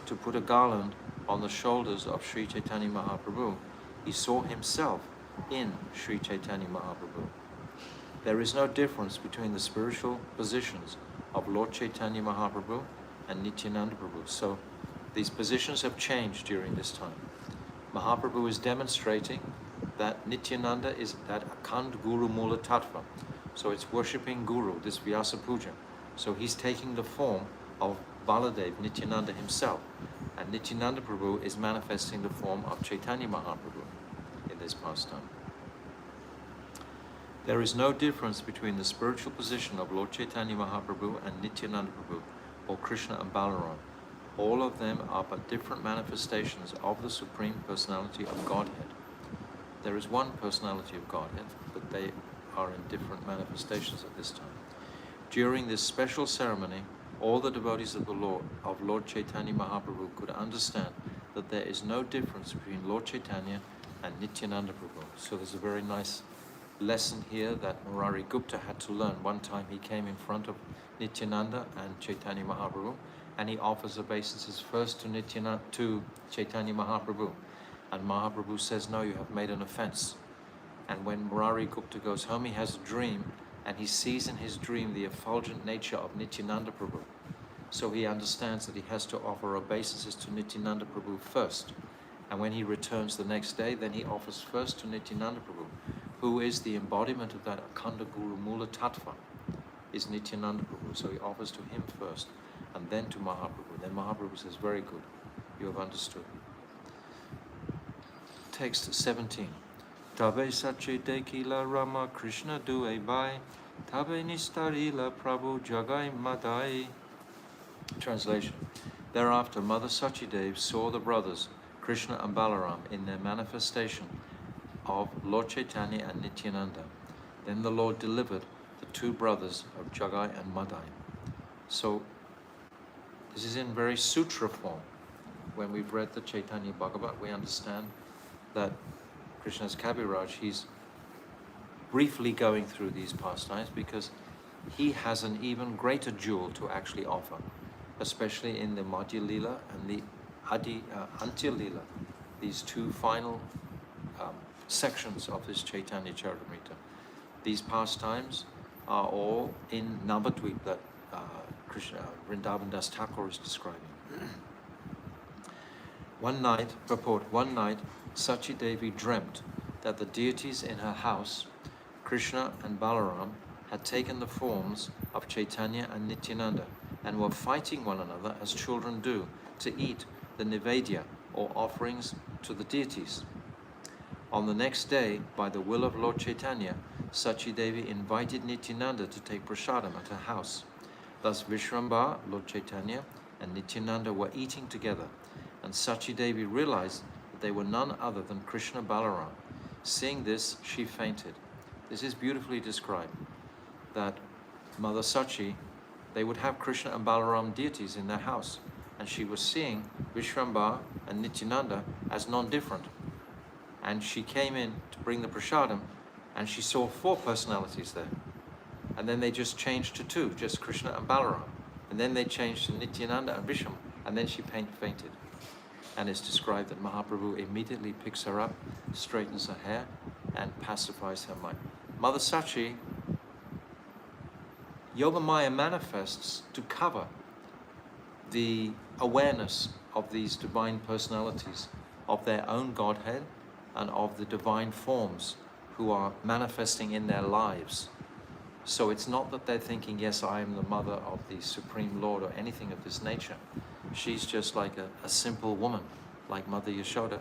to put a garland on the shoulders of Sri Chaitanya Mahaprabhu, he saw himself in Sri Chaitanya Mahaprabhu. There is no difference between the spiritual positions of Lord Chaitanya Mahaprabhu and Nityananda Prabhu. So these positions have changed during this time. Mahaprabhu is demonstrating that Nityananda is that Akhand Guru Mula Tattva. So it's worshipping Guru, this Vyasa Puja. So he's taking the form of Baladev, Nityananda himself. And Nityananda Prabhu is manifesting the form of Chaitanya Mahaprabhu in this pastime. There is no difference between the spiritual position of Lord Chaitanya Mahaprabhu and Nityananda Prabhu, or Krishna and Balaram. All of them are but different manifestations of the Supreme Personality of Godhead. There is one personality of Godhead, but they are in different manifestations at this time. During this special ceremony, all the devotees of the Lord Chaitanya Mahaprabhu could understand that there is no difference between Lord Chaitanya and Nityananda Prabhu. So there's a very nice lesson here that Murari Gupta had to learn. One time he came in front of Nityananda and Chaitanya Mahaprabhu, and he offers obeisances first to Chaitanya Mahaprabhu. And Mahaprabhu says, no, you have made an offense. And when Murari Gupta goes home, he has a dream, and he sees in his dream the effulgent nature of Nityananda Prabhu. So he understands that he has to offer obeisances to Nityananda Prabhu first. And when he returns the next day, then he offers first to Nityananda Prabhu, who is the embodiment of that Akhanda Guru Mula Tattva, is Nityananda Prabhu. So he offers to him first, and then to Mahaprabhu. Then Mahaprabhu says, very good, you have understood. Text 17. Tabe sache dekila Rama Krishna due bai, tabe nistarila Prabhu jagai madai. Translation. Thereafter, Mother Sachidev saw the brothers Krishna and Balaram in their manifestation of Lord Chaitanya and Nityananda. Then the Lord delivered the two brothers of Jagai and Madai. So this is in very sutra form. When we've read the Chaitanya Bhagavat, we understand that Krishna's Kaviraj, he's briefly going through these pastimes because he has an even greater jewel to actually offer, especially in the Madhya Lila and the Adi-lila, these two final sections of this Caitanya Caritamrta. These pastimes are all in Navadvip that Vrindavan Das Thakur is describing. One night, Sachi Devi dreamt that the deities in her house, Krishna and Balaram, had taken the forms of Chaitanya and Nityananda and were fighting one another as children do to eat the Nivedya or offerings to the deities. On the next day, by the will of Lord Chaitanya, Sachi Devi invited Nityananda to take prasadam at her house. Thus Vishrambha, Lord Chaitanya, and Nityananda were eating together, and Sachi Devi realized that they were none other than Krishna Balaram. Seeing this, she fainted. This is beautifully described, that Mother Sachi, they would have Krishna and Balaram deities in their house, and she was seeing Vishrambha and Nityananda as non-different. And she came in to bring the prasadam, and she saw 4 personalities there. And then they just changed to 2, just Krishna and Balaram. And then they changed to Nityananda and Vishnu, and then she fainted. And it's described that Mahaprabhu immediately picks her up, straightens her hair, and pacifies her mind. Mother Sachi, Yogamaya manifests to cover the awareness of these divine personalities, of their own Godhead, and of the divine forms who are manifesting in their lives. So it's not that they're thinking, yes, I am the mother of the Supreme Lord or anything of this nature. She's just like a simple woman, like Mother Yashoda.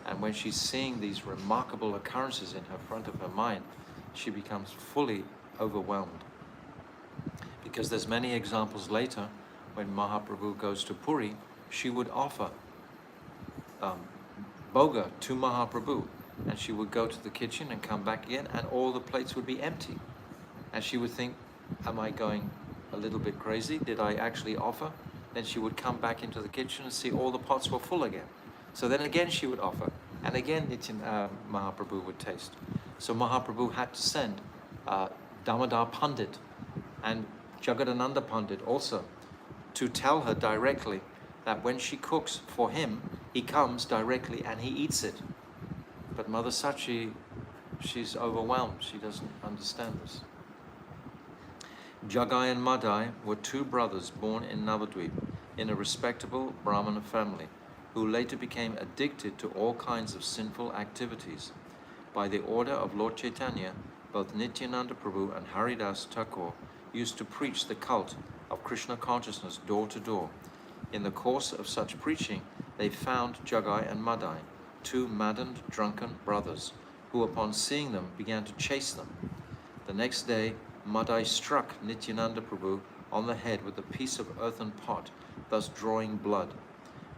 And when she's seeing these remarkable occurrences in her front of her mind, she becomes fully overwhelmed. Because there's many examples later, when Mahaprabhu goes to Puri, she would offer boga to Mahaprabhu, and she would go to the kitchen and come back again, and all the plates would be empty. And she would think, am I going a little bit crazy? Did I actually offer? Then she would come back into the kitchen and see all the pots were full again. So then again she would offer, and again Mahaprabhu would taste. So Mahaprabhu had to send Damodar Pandit and Jagadananda Pandit also to tell her directly that when she cooks for him, he comes directly and he eats it. But Mother Sachi, she's overwhelmed. She doesn't understand this. Jagai and Madai were 2 brothers born in Navadvip in a respectable Brahmana family, who later became addicted to all kinds of sinful activities. By the order of Lord Chaitanya, both Nityananda Prabhu and Haridas Thakur used to preach the cult of Krishna consciousness door to door. In the course of such preaching, they found Jagai and Madai, 2 maddened, drunken brothers, who upon seeing them began to chase them. The next day, Madai struck Nityananda Prabhu on the head with a piece of earthen pot, thus drawing blood.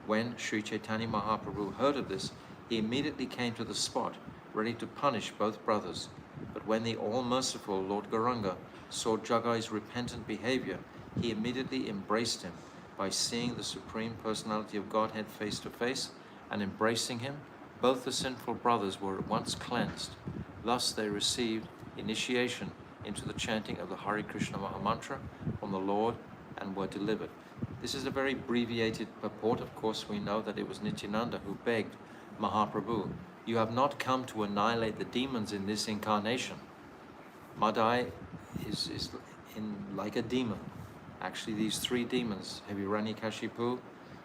When Sri Chaitanya Mahaprabhu heard of this, he immediately came to the spot, ready to punish both brothers. But when the all-merciful Lord Gauranga saw Jagai's repentant behavior, he immediately embraced him. By seeing the Supreme Personality of Godhead face to face and embracing him, both the sinful brothers were at once cleansed. Thus they received initiation into the chanting of the Hare Krishna Mahamantra from the Lord and were delivered. This is a very abbreviated purport. Of course, we know that it was Nityananda who begged Mahaprabhu, you have not come to annihilate the demons in this incarnation. Madai is like a demon. Actually, these 3 demons, Hiranyakashipu,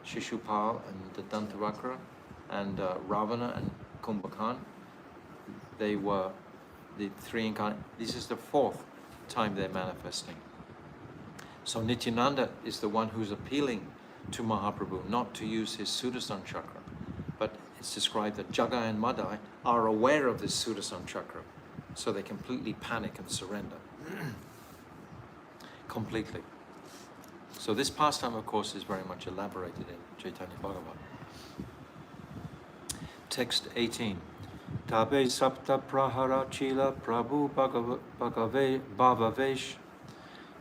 Shishupal, and the Dantavakra, and Ravana and Kumbhakan, they were the 3 incarnations. This is the 4th time they're manifesting. So Nityananda is the one who's appealing to Mahaprabhu not to use his Sudarshan chakra. But it's described that Jagai and Madai are aware of this Sudarshan chakra, so they completely panic and surrender. Completely. So this pastime, of course, is very much elaborated in Caitanya Bhagavat. Text 18. Tabe sapta prahara chila prabhu bhagave bhavavesh.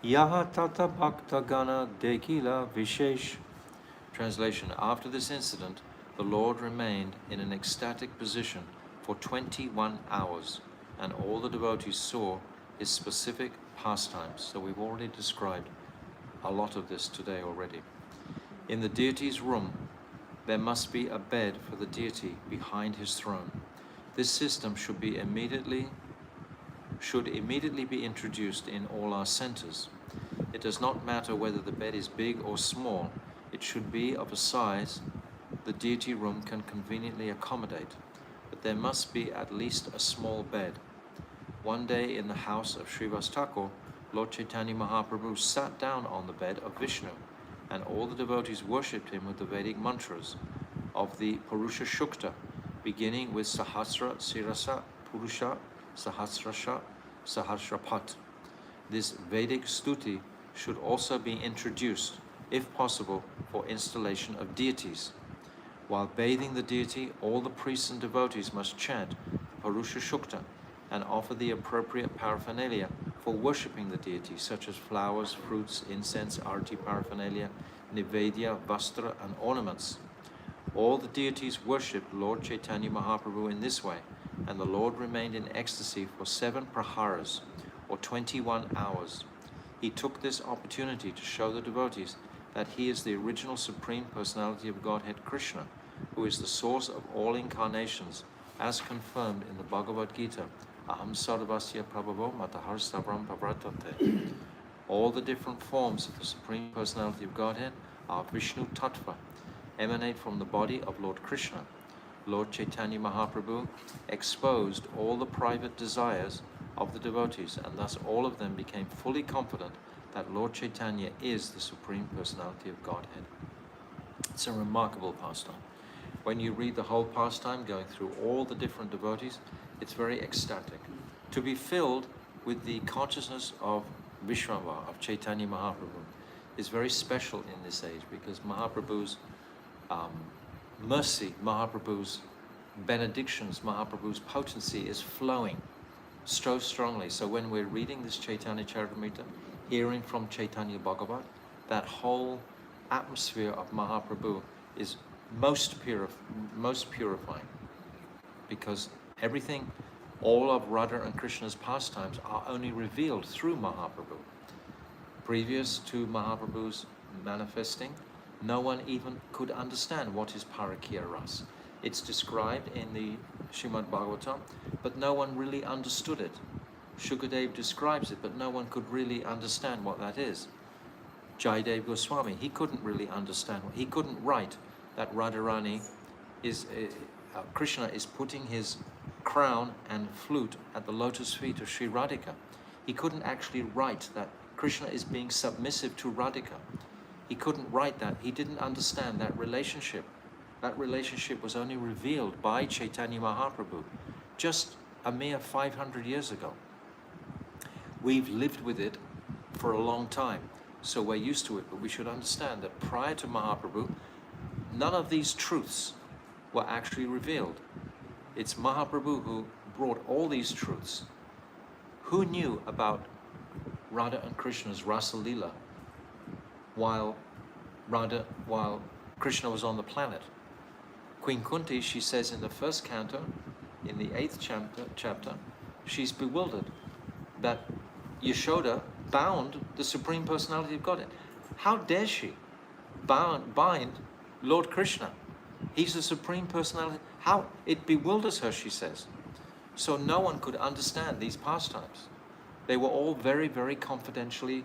Yaha tata bhakta gana dekila vishesh. Translation: After this incident, the Lord remained in an ecstatic position for 21 hours, and all the devotees saw his specific pastimes. So we've already described a lot of this today already. In the deity's room, there must be a bed for the deity behind his throne. This system should immediately be introduced in all our centers. It does not matter whether the bed is big or small, it should be of a size the deity room can conveniently accommodate, but there must be at least a small bed. One day in the house of Srivas Thakur, Lord Chaitanya Mahaprabhu sat down on the bed of Vishnu, and all the devotees worshipped him with the Vedic mantras of the Purusha Shukta, beginning with Sahasra Sirasa Purusha Sahasrasha Sahasrapat. This Vedic stuti should also be introduced, if possible, for installation of deities. While bathing the deity, all the priests and devotees must chant Purusha Shukta and offer the appropriate paraphernalia for worshipping the deity, such as flowers, fruits, incense, arti paraphernalia, nivedya, vastra, and ornaments. All the deities worshipped Lord Chaitanya Mahaprabhu in this way, and the Lord remained in ecstasy for 7 praharas, or 21 hours. He took this opportunity to show the devotees that he is the original Supreme Personality of Godhead Krishna, who is the source of all incarnations, as confirmed in the Bhagavad Gita, Aham Sarvasya Prabhavo Matahar Savram Pavratate. All the different forms of the Supreme Personality of Godhead are Vishnu Tattva, emanate from the body of Lord Krishna. Lord Chaitanya Mahaprabhu exposed all the private desires of the devotees, and thus all of them became fully confident that Lord Chaitanya is the Supreme Personality of Godhead. It's a remarkable pastime. When you read the whole pastime, going through all the different devotees, it's very ecstatic. To be filled with the consciousness of Vishwambar, of Chaitanya Mahaprabhu, is very special in this age, because Mahaprabhu's mercy, Mahaprabhu's benedictions, Mahaprabhu's potency is flowing so strongly. So when we're reading this Caitanya Caritamrta, hearing from Chaitanya Bhagavat, that whole atmosphere of Mahaprabhu is most purifying, because everything, all of Radha and Krishna's pastimes are only revealed through Mahaprabhu. Previous to Mahaprabhu's manifesting, no one even could understand what is Parakya Ras. It's described in the Srimad Bhagavatam, but no one really understood it. Shukadev describes it, but no one could really understand what that is. Jayadev Goswami, he couldn't really understand. He couldn't write that Radharani is, Krishna is putting his crown and flute at the lotus feet of Sri Radhika. He couldn't actually write that Krishna is being submissive to Radhika. He couldn't write that. He didn't understand that relationship. That relationship was only revealed by Chaitanya Mahaprabhu just a mere 500 years ago. We've lived with it for a long time, so we're used to it, but we should understand that prior to Mahaprabhu, none of these truths were actually revealed. It's Mahaprabhu who brought all these truths. Who knew about Radha and Krishna's Rasa Lila while Krishna was on the planet? Queen Kunti, she says in the first canto, in the 8th chapter, she's bewildered that Yashoda bound the Supreme Personality of Godhead. How dare she bind Lord Krishna? He's the Supreme Personality. How? It bewilders her, she says. So no one could understand these pastimes. They were all very, very confidentially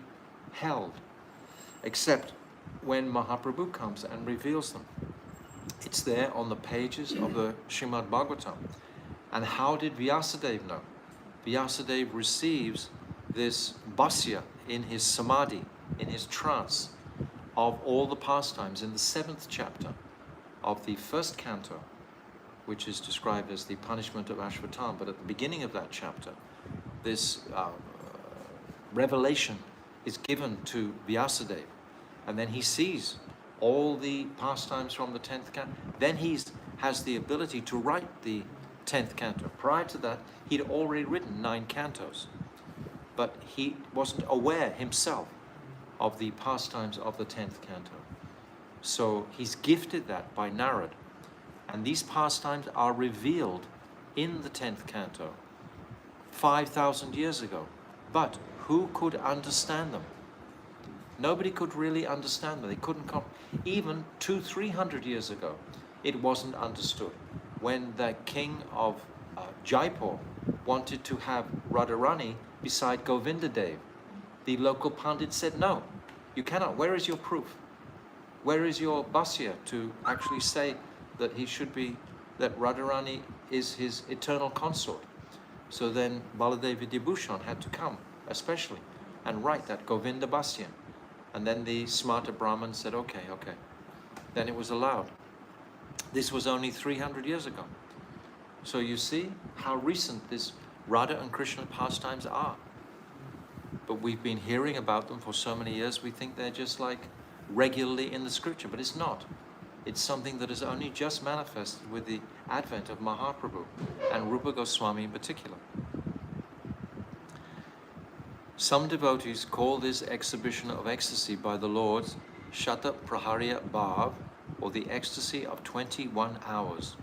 held, except when Mahaprabhu comes and reveals them. It's there on the pages of the Srimad Bhagavatam. And how did Vyasadeva know? Vyasadeva receives this bhasya in his samadhi, in his trance, of all the pastimes in the 7th chapter of the 1st canto, which is described as the punishment of Ashvatam. But at the beginning of that chapter, this revelation is given to Vyasadeva, and then he sees all the pastimes from the 10th canto. Then he has the ability to write the 10th canto. Prior to that, he'd already written 9 cantos, but he wasn't aware himself of the pastimes of the 10th canto. So he's gifted that by Narad, and these pastimes are revealed in the 10th canto 5,000 years ago. But who could understand them? Nobody could really understand them. They couldn't come. Even 200-300 years ago, it wasn't understood. When the king of Jaipur wanted to have Radharani beside Govindadev, the local pandit said, no, you cannot. Where is your proof? Where is your basya to actually say that he should be, that Radharani is his eternal consort? So then Baladev Vidyabhushan had to come, especially, and write that Govinda basya. And then the smarter Brahmin said, okay. Then it was allowed. This was only 300 years ago. So you see how recent this Radha and Krishna pastimes are. But we've been hearing about them for so many years, we think they're just like regularly in the scripture, but it's not. It's something that is only just manifested with the advent of Mahaprabhu and Rupa Goswami in particular. Some devotees call this exhibition of ecstasy by the Lord's Shata Praharya Bhav, or the ecstasy of 21 hours,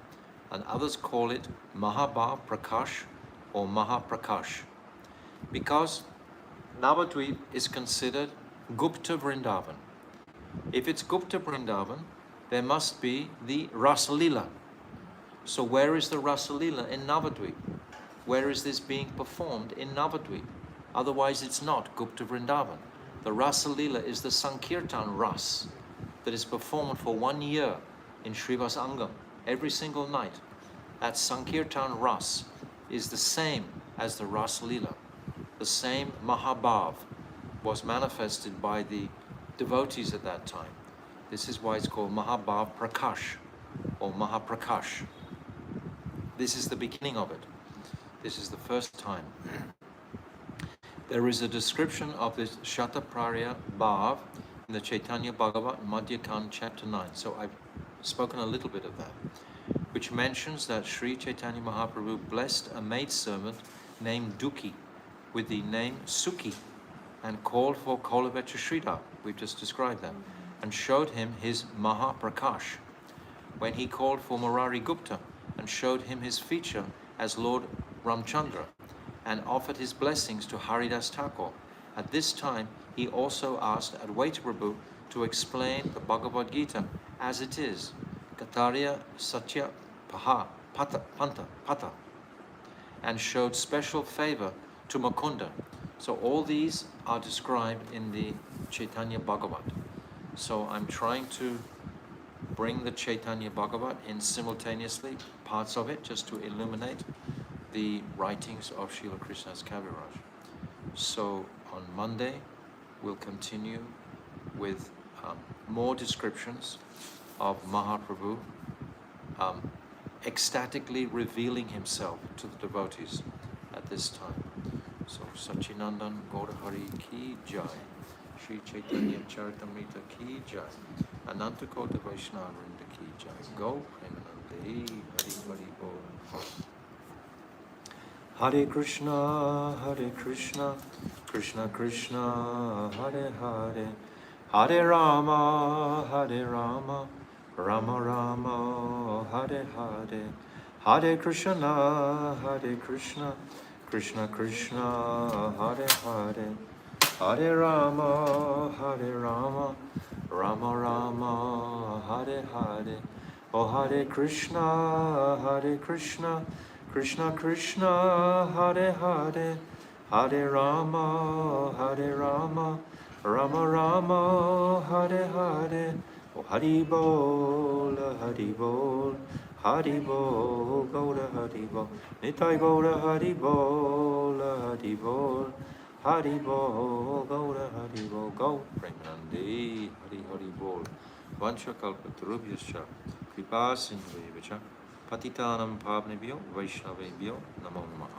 and others call it Mahabhav Prakash or Mahaprakash, because Navadvip is considered Gupta Vrindavan. If it's Gupta Vrindavan, there must be the Rasalila. So where is the Rasalila in Navadvip? Where is this being performed in Navadvip? Otherwise it's not Gupta Vrindavan. The Rasalila is the Sankirtan Ras that is performed for 1 year in Srivasangam every single night. That Sankirtan Ras is the same as the Rasalila. The same Mahabhav was manifested by the devotees at that time. This is why it's called Mahabhav Prakash or Mahaprakash. This is the beginning of it. This is the first time. There is a description of this Shataprarya Bhav in the Caitanya Bhagavat Madhya Kand chapter 9. So I've spoken a little bit of that, which mentions that Sri Chaitanya Mahaprabhu blessed a maidservant named Duki with the name Sukhi and called for Kolavecha Sridhar, we've just described that, and showed him his Mahaprakash. When he called for Murari Gupta and showed him his feature as Lord Ramchandra and offered his blessings to Haridas Thakur, at this time he also asked Advaita Prabhu to explain the Bhagavad Gita as it is, Katarya Satya Pata, and showed special favor to Mukunda. So all these are described in the Chaitanya Bhagavat. So I'm trying to bring the Chaitanya Bhagavat in simultaneously, parts of it, just to illuminate the writings of Srila Krishnadas Kaviraj. So on Monday, we'll continue with more descriptions of Mahaprabhu ecstatically revealing himself to the devotees at this time. So Sachinandan Gaurahari Ki Jai, Sri Caitanya Caritamrta Ki Jai, Ananta Kota Vaishnava Vrinda Ki Jai, Go Premanande, Hari Hari Bol. Hare Krishna, Krishna Krishna, Hare Hare, Hare Rama, Rama Rama, Hare Hare, Hare Krishna, Krishna Krishna, Hare Hare, Hare Rama, Rama Rama, Hare Hare, O Hare Krishna, Krishna Krishna, Hare Hare, Hare Rama, Rama Rama, Hare Hare, O Hari Bol, Hari Bol, Hari Bol, Gaura Hari Bol, Nitai Gaura Hari Bol, Hari Bol, Hari Bol, Gaura Hari Bol, Go Premanande, Hari Hari Bol, Vancha Kalpatarubhyascha, Kripa Sindhuvecha, Patitanam Pavnebhyo, Vaishnavebhyo, Namo Namaha.